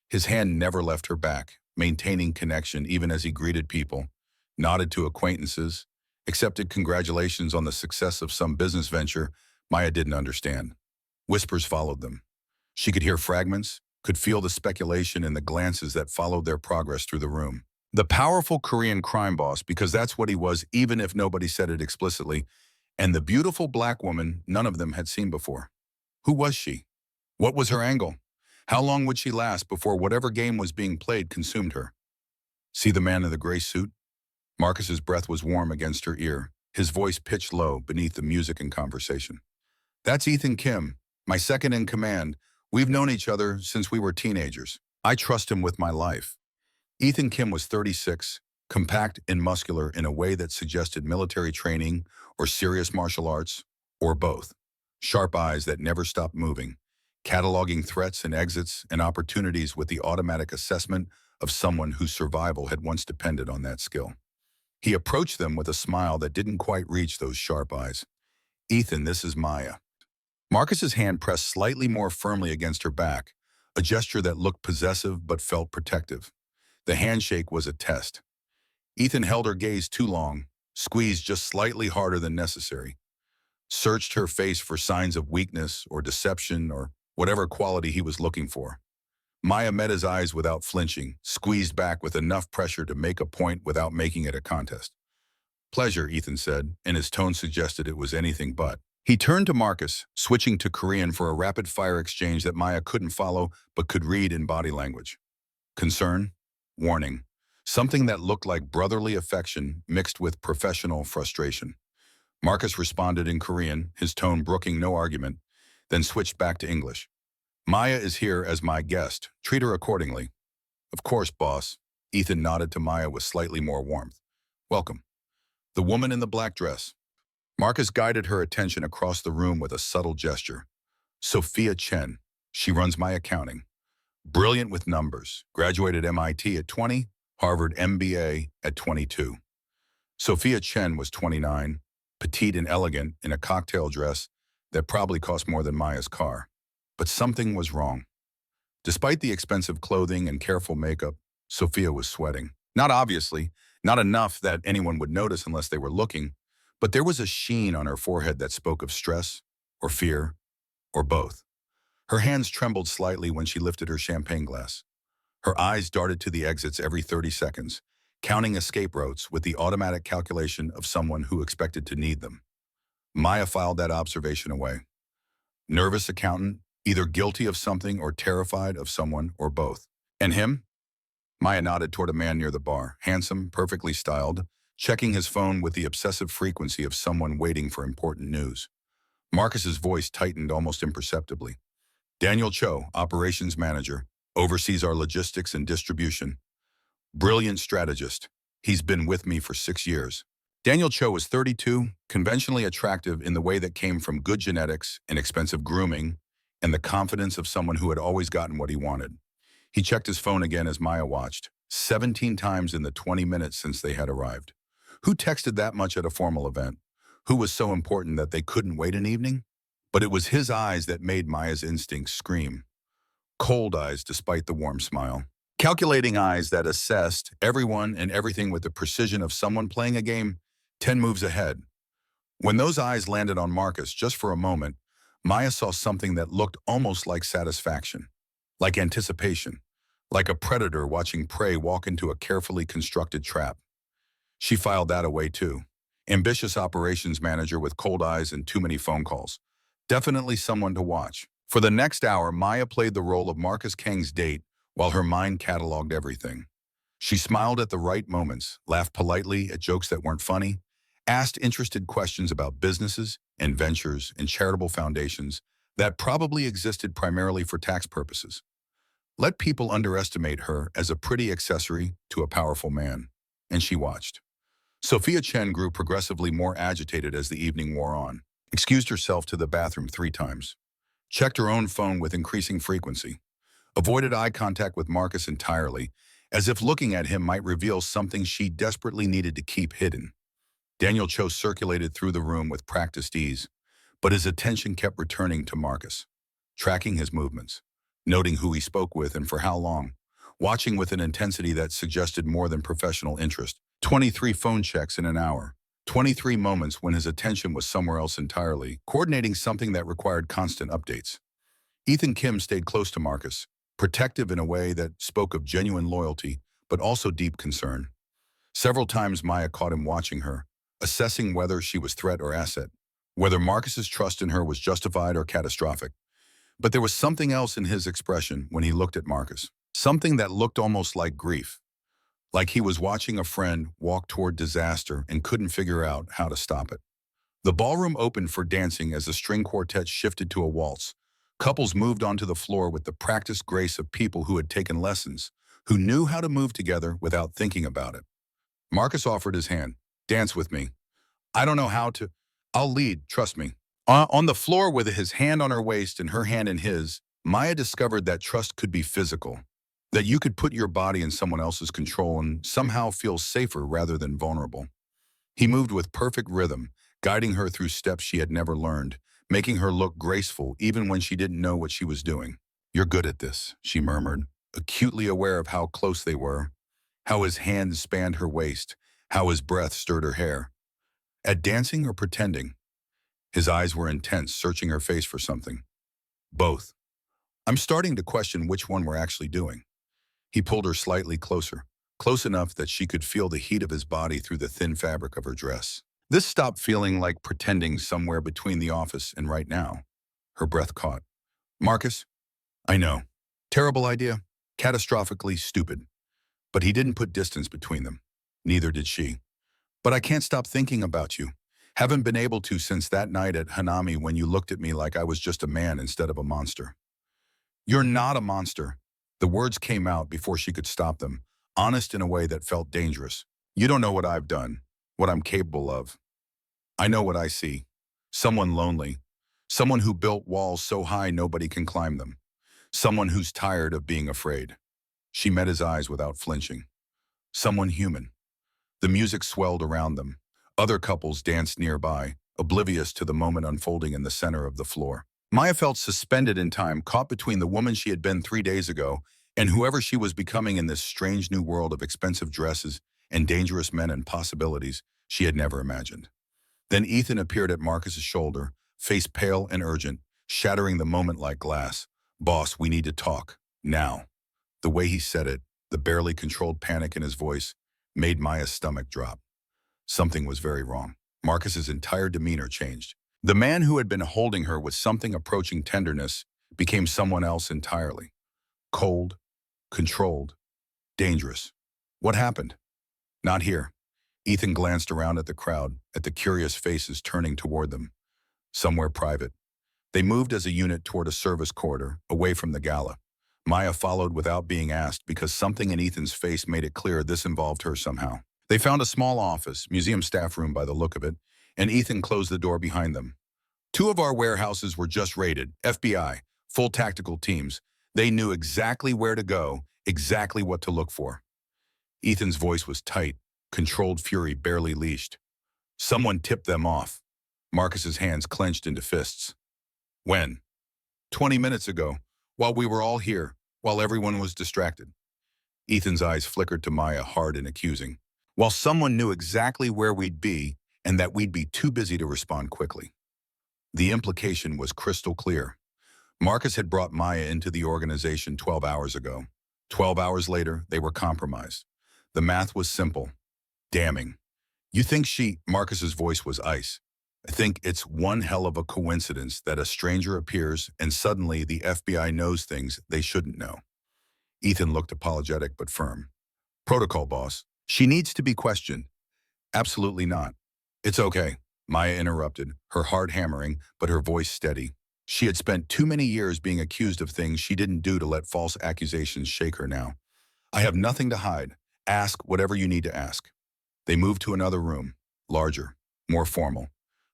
His hand never left her back, maintaining connection even as he greeted people, nodded to acquaintances, accepted congratulations on the success of some business venture Maya didn't understand. Whispers followed them. She could hear fragments, could feel the speculation and the glances that followed their progress through the room. The powerful Korean crime boss, because that's what he was even if nobody said it explicitly, and the beautiful black woman none of them had seen before. Who was she? What was her angle? How long would she last before whatever game was being played consumed her? See the man in the gray suit? Marcus's breath was warm against her ear, his voice pitched low beneath the music and conversation. That's Ethan Kim, my second in command. We've known each other since we were teenagers. I trust him with my life. Ethan Kim was 36, compact and muscular in a way that suggested military training or serious martial arts, or both. Sharp eyes that never stopped moving, cataloging threats and exits and opportunities with the automatic assessment of someone whose survival had once depended on that skill. He approached them with a smile that didn't quite reach those sharp eyes. Ethan, this is Maya. Marcus's hand pressed slightly more firmly against her back, a gesture that looked possessive but felt protective. The handshake was a test. Ethan held her gaze too long, squeezed just slightly harder than necessary, searched her face for signs of weakness or deception or whatever quality he was looking for. Maya met his eyes without flinching, squeezed back with enough pressure to make a point without making it a contest. Pleasure, Ethan said, and his tone suggested it was anything but. He turned to Marcus, switching to Korean for a rapid-fire exchange that Maya couldn't follow but could read in body language. Concern, warning, something that looked like brotherly affection mixed with professional frustration. Marcus responded in Korean, his tone brooking no argument, then switched back to English. Maya is here as my guest. Treat her accordingly. Of course, boss. Ethan nodded to Maya with slightly more warmth. Welcome. The woman in the black dress. Marcus guided her attention across the room with a subtle gesture. Sophia Chen. She runs my accounting. Brilliant with numbers. Graduated MIT at 20, Harvard MBA at 22. Sophia Chen was 29, petite and elegant in a cocktail dress that probably cost more than Maya's car. But something was wrong. Despite the expensive clothing and careful makeup, Sophia was sweating. Not obviously, not enough that anyone would notice unless they were looking, but there was a sheen on her forehead that spoke of stress, or fear, or both. Her hands trembled slightly when she lifted her champagne glass. Her eyes darted to the exits every 30 seconds, counting escape routes with the automatic calculation of someone who expected to need them. Maya filed that observation away. Nervous accountant, either guilty of something or terrified of someone or both. And him? Maya nodded toward a man near the bar, handsome, perfectly styled, checking his phone with the obsessive frequency of someone waiting for important news. Marcus's voice tightened almost imperceptibly. Daniel Cho, operations manager, oversees our logistics and distribution. Brilliant strategist. He's been with me for 6 years. Daniel Cho was 32, conventionally attractive in the way that came from good genetics and expensive grooming, and the confidence of someone who had always gotten what he wanted. He checked his phone again as Maya watched, 17 times in the 20 minutes since they had arrived. Who texted that much at a formal event? Who was so important that they couldn't wait an evening? But it was his eyes that made Maya's instincts scream. Cold eyes despite the warm smile. Calculating eyes that assessed everyone and everything with the precision of someone playing a game 10 moves ahead. When those eyes landed on Marcus just for a moment, Maya saw something that looked almost like satisfaction, like anticipation, like a predator watching prey walk into a carefully constructed trap. She filed that away too. Ambitious operations manager with cold eyes and too many phone calls. Definitely someone to watch. For the next hour, Maya played the role of Marcus Kang's date while her mind cataloged everything. She smiled at the right moments, laughed politely at jokes that weren't funny, asked interested questions about businesses and ventures and charitable foundations that probably existed primarily for tax purposes. Let people underestimate her as a pretty accessory to a powerful man. And she watched. Sophia Chen grew progressively more agitated as the evening wore on, excused herself to the bathroom 3 times, checked her own phone with increasing frequency, avoided eye contact with Marcus entirely, as if looking at him might reveal something she desperately needed to keep hidden. Daniel Cho circulated through the room with practiced ease, but his attention kept returning to Marcus, tracking his movements, noting who he spoke with and for how long, watching with an intensity that suggested more than professional interest. 23 phone checks in an hour, 23 moments when his attention was somewhere else entirely, coordinating something that required constant updates. Ethan Kim stayed close to Marcus, protective in a way that spoke of genuine loyalty, but also deep concern. Several times Maya caught him watching her, assessing whether she was threat or asset, whether Marcus's trust in her was justified or catastrophic. But there was something else in his expression when he looked at Marcus, something that looked almost like grief, like he was watching a friend walk toward disaster and couldn't figure out how to stop it. The ballroom opened for dancing as the string quartet shifted to a waltz. Couples moved onto the floor with the practiced grace of people who had taken lessons, who knew how to move together without thinking about it. Marcus offered his hand. Dance with me. I don't know how to. I'll lead, trust me. On the floor with his hand on her waist and her hand in his, Maya discovered that trust could be physical, that you could put your body in someone else's control and somehow feel safer rather than vulnerable. He moved with perfect rhythm, guiding her through steps she had never learned, making her look graceful even when she didn't know what she was doing. You're good at this, she murmured, acutely aware of how close they were, how his hands spanned her waist, how his breath stirred her hair. At dancing or pretending? His eyes were intense, searching her face for something. Both. I'm starting to question which one we're actually doing. He pulled her slightly closer, close enough that she could feel the heat of his body through the thin fabric of her dress. This stopped feeling like pretending somewhere between the office and right now. Her breath caught. Marcus? I know. Terrible idea. Catastrophically stupid. But he didn't put distance between them. Neither did she. But I can't stop thinking about you. Haven't been able to since that night at Hanami when you looked at me like I was just a man instead of a monster. You're not a monster. The words came out before she could stop them, honest in a way that felt dangerous. You don't know what I've done, what I'm capable of. I know what I see. Someone lonely. Someone who built walls so high nobody can climb them. Someone who's tired of being afraid. She met his eyes without flinching. Someone human. The music swelled around them. Other couples danced nearby, oblivious to the moment unfolding in the center of the floor. Maya felt suspended in time, caught between the woman she had been 3 days ago and whoever she was becoming in this strange new world of expensive dresses and dangerous men and possibilities she had never imagined. Then Ethan appeared at Marcus's shoulder, face pale and urgent, shattering the moment like glass. "Boss, we need to talk. Now." The way he said it, the barely controlled panic in his voice, made Maya's stomach drop. Something was very wrong. Marcus's entire demeanor changed. The man who had been holding her with something approaching tenderness became someone else entirely. Cold, controlled, dangerous. What happened? Not here. Ethan glanced around at the crowd, at the curious faces turning toward them. Somewhere private. They moved as a unit toward a service corridor, away from the gala. Maya followed without being asked because something in Ethan's face made it clear this involved her somehow. They found a small office, museum staff room by the look of it, and Ethan closed the door behind them. Two of our warehouses were just raided, FBI, full tactical teams. They knew exactly where to go, exactly what to look for. Ethan's voice was tight, controlled fury barely leashed. Someone tipped them off. Marcus's hands clenched into fists. When? 20 minutes ago, while we were all here, while everyone was distracted. Ethan's eyes flickered to Maya, hard and accusing. While someone knew exactly where we'd be and that we'd be too busy to respond quickly. The implication was crystal clear. Marcus had brought Maya into the organization 12 hours ago. 12 hours later, they were compromised. The math was simple. Damning. You think Marcus's voice was ice. I think it's one hell of a coincidence that a stranger appears and suddenly the FBI knows things they shouldn't know. Ethan looked apologetic but firm. Protocol, boss. She needs to be questioned. Absolutely not. It's okay, Maya interrupted, her heart hammering, but her voice steady. She had spent too many years being accused of things she didn't do to let false accusations shake her now. I have nothing to hide. Ask whatever you need to ask. They moved to another room, larger, more formal.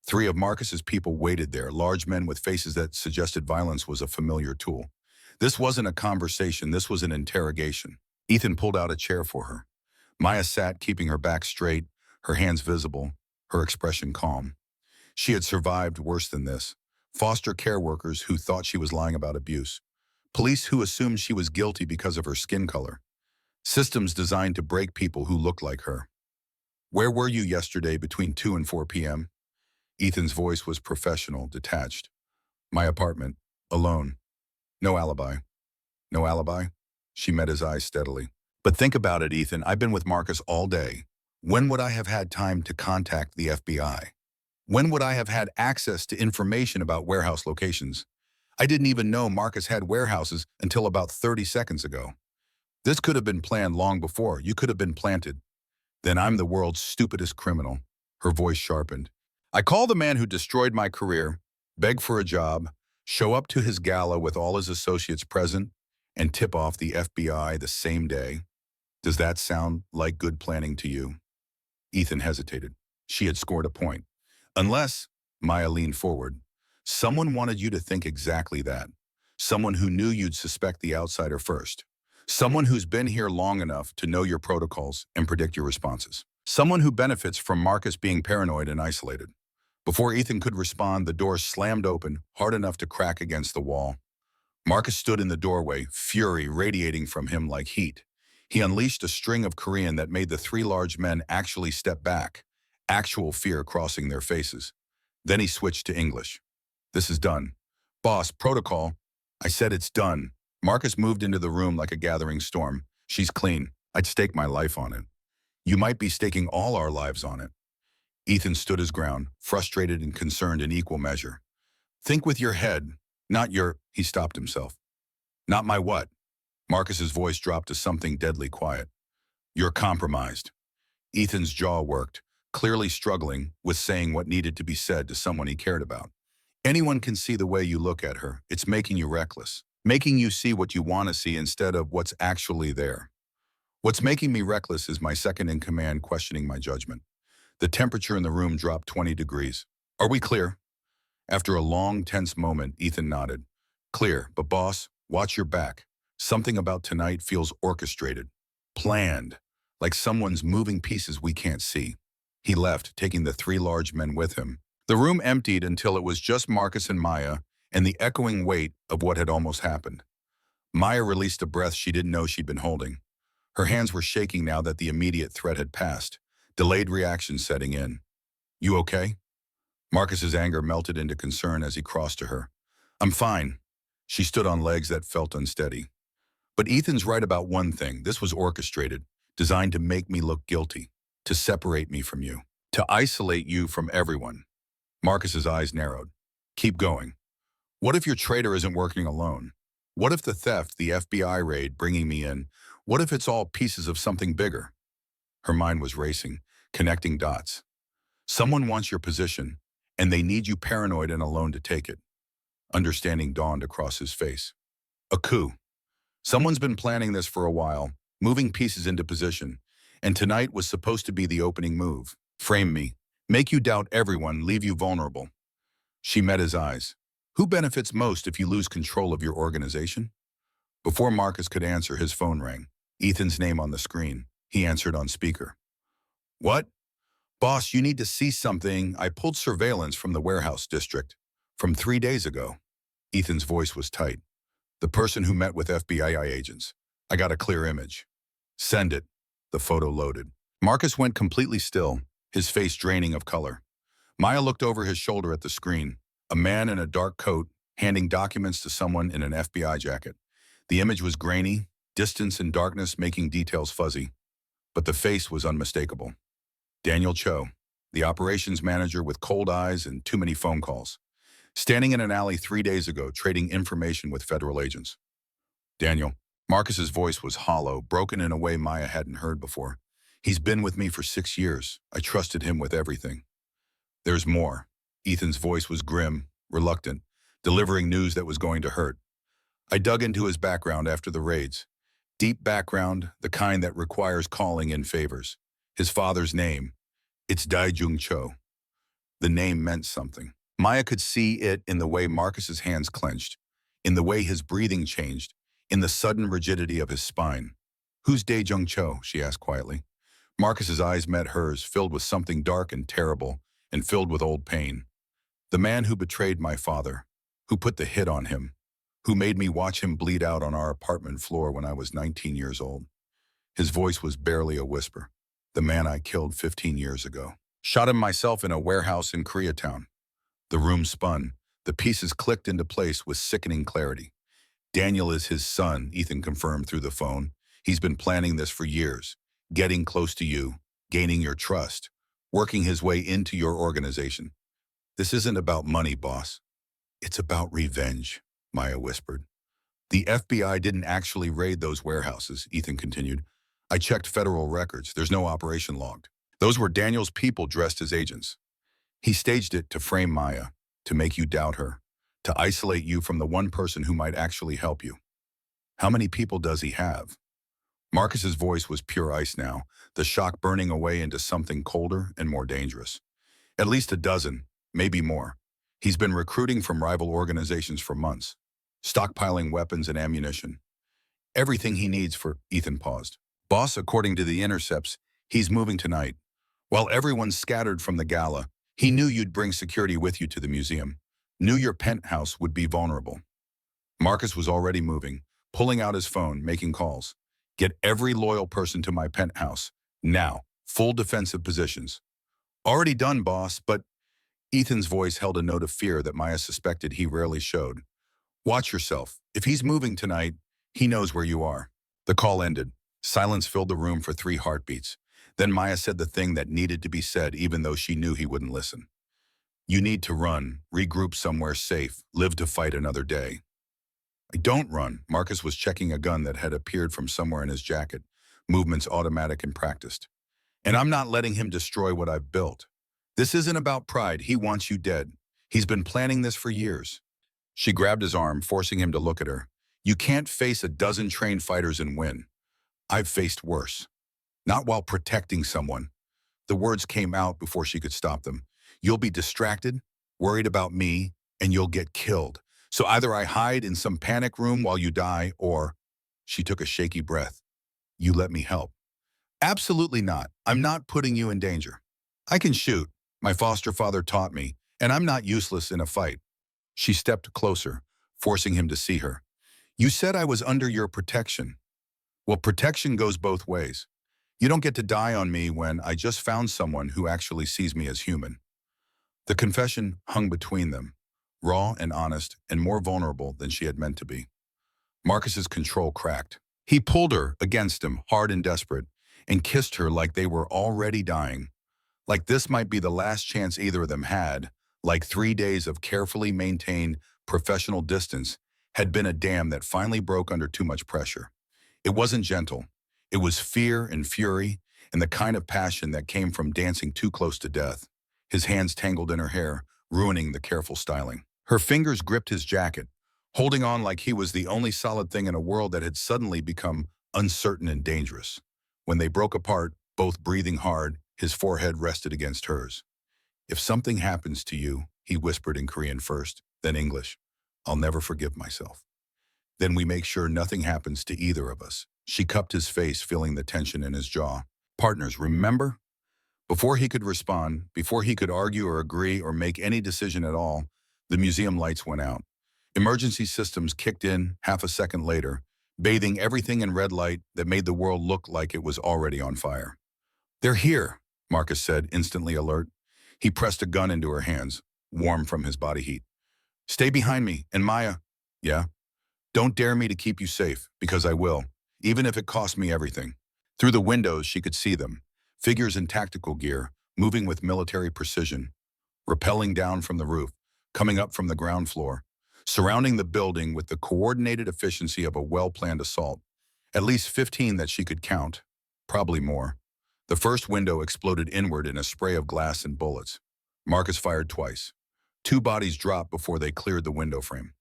Three of Marcus's people waited there, large men with faces that suggested violence was a familiar tool. This wasn't a conversation, this was an interrogation. Ethan pulled out a chair for her. Maya sat, keeping her back straight, her hands visible, her expression calm. She had survived worse than this. Foster care workers who thought she was lying about abuse. Police who assumed she was guilty because of her skin color. Systems designed to break people who looked like her. Where were you yesterday between 2 and 4 p.m.? Ethan's voice was professional, detached. My apartment, alone. No alibi. No alibi? She met his eyes steadily. But think about it, Ethan. I've been with Marcus all day. When would I have had time to contact the FBI? When would I have had access to information about warehouse locations? I didn't even know Marcus had warehouses until about 30 seconds ago. This could have been planned long before. You could have been planted. Then I'm the world's stupidest criminal. Her voice sharpened. I call the man who destroyed my career, beg for a job, show up to his gala with all his associates present, and tip off the FBI the same day. Does that sound like good planning to you? Ethan hesitated. She had scored a point. Unless, Maya leaned forward, someone wanted you to think exactly that. Someone who knew you'd suspect the outsider first. Someone who's been here long enough to know your protocols and predict your responses. Someone who benefits from Marcus being paranoid and isolated. Before Ethan could respond, the door slammed open, hard enough to crack against the wall. Marcus stood in the doorway, fury radiating from him like heat. He unleashed a string of Korean that made the three large men actually step back, actual fear crossing their faces. Then he switched to English. This is done. Boss, protocol. I said it's done. Marcus moved into the room like a gathering storm. She's clean. I'd stake my life on it. You might be staking all our lives on it. Ethan stood his ground, frustrated and concerned in equal measure. Think with your head, not your... He stopped himself. Not my what? Marcus's voice dropped to something deadly quiet. You're compromised. Ethan's jaw worked, clearly struggling with saying what needed to be said to someone he cared about. Anyone can see the way you look at her. It's making you reckless, making you see what you want to see instead of what's actually there. What's making me reckless is my second-in-command questioning my judgment. The temperature in the room dropped 20 degrees. Are we clear? After a long, tense moment, Ethan nodded. Clear, but boss, watch your back. Something about tonight feels orchestrated, planned, like someone's moving pieces we can't see. He left, taking the three large men with him. The room emptied until it was just Marcus and Maya and the echoing weight of what had almost happened. Maya released a breath she didn't know she'd been holding. Her hands were shaking now that the immediate threat had passed, delayed reaction setting in. You okay? Marcus's anger melted into concern as he crossed to her. I'm fine. She stood on legs that felt unsteady. But Ethan's right about one thing. This was orchestrated, designed to make me look guilty, to separate me from you, to isolate you from everyone. Marcus's eyes narrowed. Keep going. What if your traitor isn't working alone? What if the theft, the FBI raid bringing me in, what if it's all pieces of something bigger? Her mind was racing, connecting dots. Someone wants your position, and they need you paranoid and alone to take it. Understanding dawned across his face. A coup. Someone's been planning this for a while, moving pieces into position, and tonight was supposed to be the opening move. Frame me, make you doubt everyone, leave you vulnerable. She met his eyes. Who benefits most if you lose control of your organization? Before Marcus could answer, his phone rang. Ethan's name on the screen. He answered on speaker. What? Boss, you need to see something. I pulled surveillance from the warehouse district from 3 days ago. Ethan's voice was tight. The person who met with FBI agents. I got a clear image. Send it. The photo loaded. Marcus went completely still, his face draining of color. Maya looked over his shoulder at the screen. A man in a dark coat, handing documents to someone in an FBI jacket. The image was grainy, distance and darkness making details fuzzy. But the face was unmistakable. Daniel Cho, the operations manager with cold eyes and too many phone calls. Standing in an alley 3 days ago, trading information with federal agents. Daniel. Marcus's voice was hollow, broken in a way Maya hadn't heard before. He's been with me for 6 years. I trusted him with everything. There's more. Ethan's voice was grim, reluctant, delivering news that was going to hurt. I dug into his background after the raids. Deep background, the kind that requires calling in favors. His father's name. It's Daijung Cho. The name meant something. Maya could see it in the way Marcus's hands clenched, in the way his breathing changed, in the sudden rigidity of his spine. Who's Daejung Cho? She asked quietly. Marcus's eyes met hers, filled with something dark and terrible, and filled with old pain. The man who betrayed my father, who put the hit on him, who made me watch him bleed out on our apartment floor when I was 19 years old. His voice was barely a whisper. The man I killed 15 years ago. Shot him myself in a warehouse in Koreatown. The room spun. The pieces clicked into place with sickening clarity. Daniel is his son, Ethan confirmed through the phone. He's been planning this for years, getting close to you, gaining your trust, working his way into your organization. This isn't about money, boss. It's about revenge, Maya whispered. The FBI didn't actually raid those warehouses, Ethan continued. I checked federal records. There's no operation logged. Those were Daniel's people dressed as agents. He staged it to frame Maya, to make you doubt her, to isolate you from the one person who might actually help you. How many people does he have? Marcus's voice was pure ice now, the shock burning away into something colder and more dangerous. At least a dozen, maybe more. He's been recruiting from rival organizations for months, stockpiling weapons and ammunition. Everything he needs for, Ethan paused. Boss, according to the intercepts, he's moving tonight. While everyone's scattered from the gala, he knew you'd bring security with you to the museum, knew your penthouse would be vulnerable. Marcus was already moving, pulling out his phone, making calls. Get every loyal person to my penthouse, now, full defensive positions. Already done, boss, but Ethan's voice held a note of fear that Maya suspected he rarely showed. Watch yourself. If he's moving tonight, he knows where you are. The call ended. Silence filled the room for 3 heartbeats. Then Maya said the thing that needed to be said even though she knew he wouldn't listen. You need to run, regroup somewhere safe, live to fight another day. I don't run. Marcus was checking a gun that had appeared from somewhere in his jacket, movements automatic and practiced. And I'm not letting him destroy what I've built. This isn't about pride. He wants you dead. He's been planning this for years. She grabbed his arm, forcing him to look at her. You can't face a dozen trained fighters and win. I've faced worse. Not while protecting someone. The words came out before she could stop them. You'll be distracted, worried about me, and you'll get killed. So either I hide in some panic room while you die, or... She took a shaky breath. You let me help. Absolutely not. I'm not putting you in danger. I can shoot. My foster father taught me, and I'm not useless in a fight. She stepped closer, forcing him to see her. You said I was under your protection. Well, protection goes both ways. You don't get to die on me when I just found someone who actually sees me as human. The confession hung between them. raw and honest, and more vulnerable than she had meant to be. Marcus's control cracked. He pulled her against him, hard and desperate, and kissed her like they were already dying. Like this might be the last chance either of them had, like 3 days of carefully maintained professional distance had been a dam that finally broke under too much pressure. It wasn't gentle. It was fear and fury, and the kind of passion that came from dancing too close to death. His hands tangled in her hair, ruining the careful styling. Her fingers gripped his jacket, holding on like he was the only solid thing in a world that had suddenly become uncertain and dangerous. When they broke apart, both breathing hard, his forehead rested against hers. "If something happens to you," he whispered in Korean first, then English, "I'll never forgive myself. Then we make sure nothing happens to either of us." She cupped his face, feeling the tension in his jaw. "Partners, remember?" Before he could respond, before he could argue or agree or make any decision at all, the museum lights went out. Emergency systems kicked in half a second later, bathing everything in red light that made the world look like it was already on fire. "They're here," Marcus said, instantly alert. He pressed a gun into her hands, warm from his body heat. "Stay behind me, and Maya." "Yeah?" "Don't dare me to keep you safe, because I will, even if it costs me everything." Through the windows, she could see them, figures in tactical gear, moving with military precision, rappelling down from the roof, coming up from the ground floor, surrounding the building with the coordinated efficiency of a well-planned assault. At least 15 that she could count, probably more. The first window exploded inward in a spray of glass and bullets. Marcus fired twice. 2 bodies dropped before they cleared the window frame.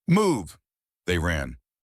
"Move!" They ran,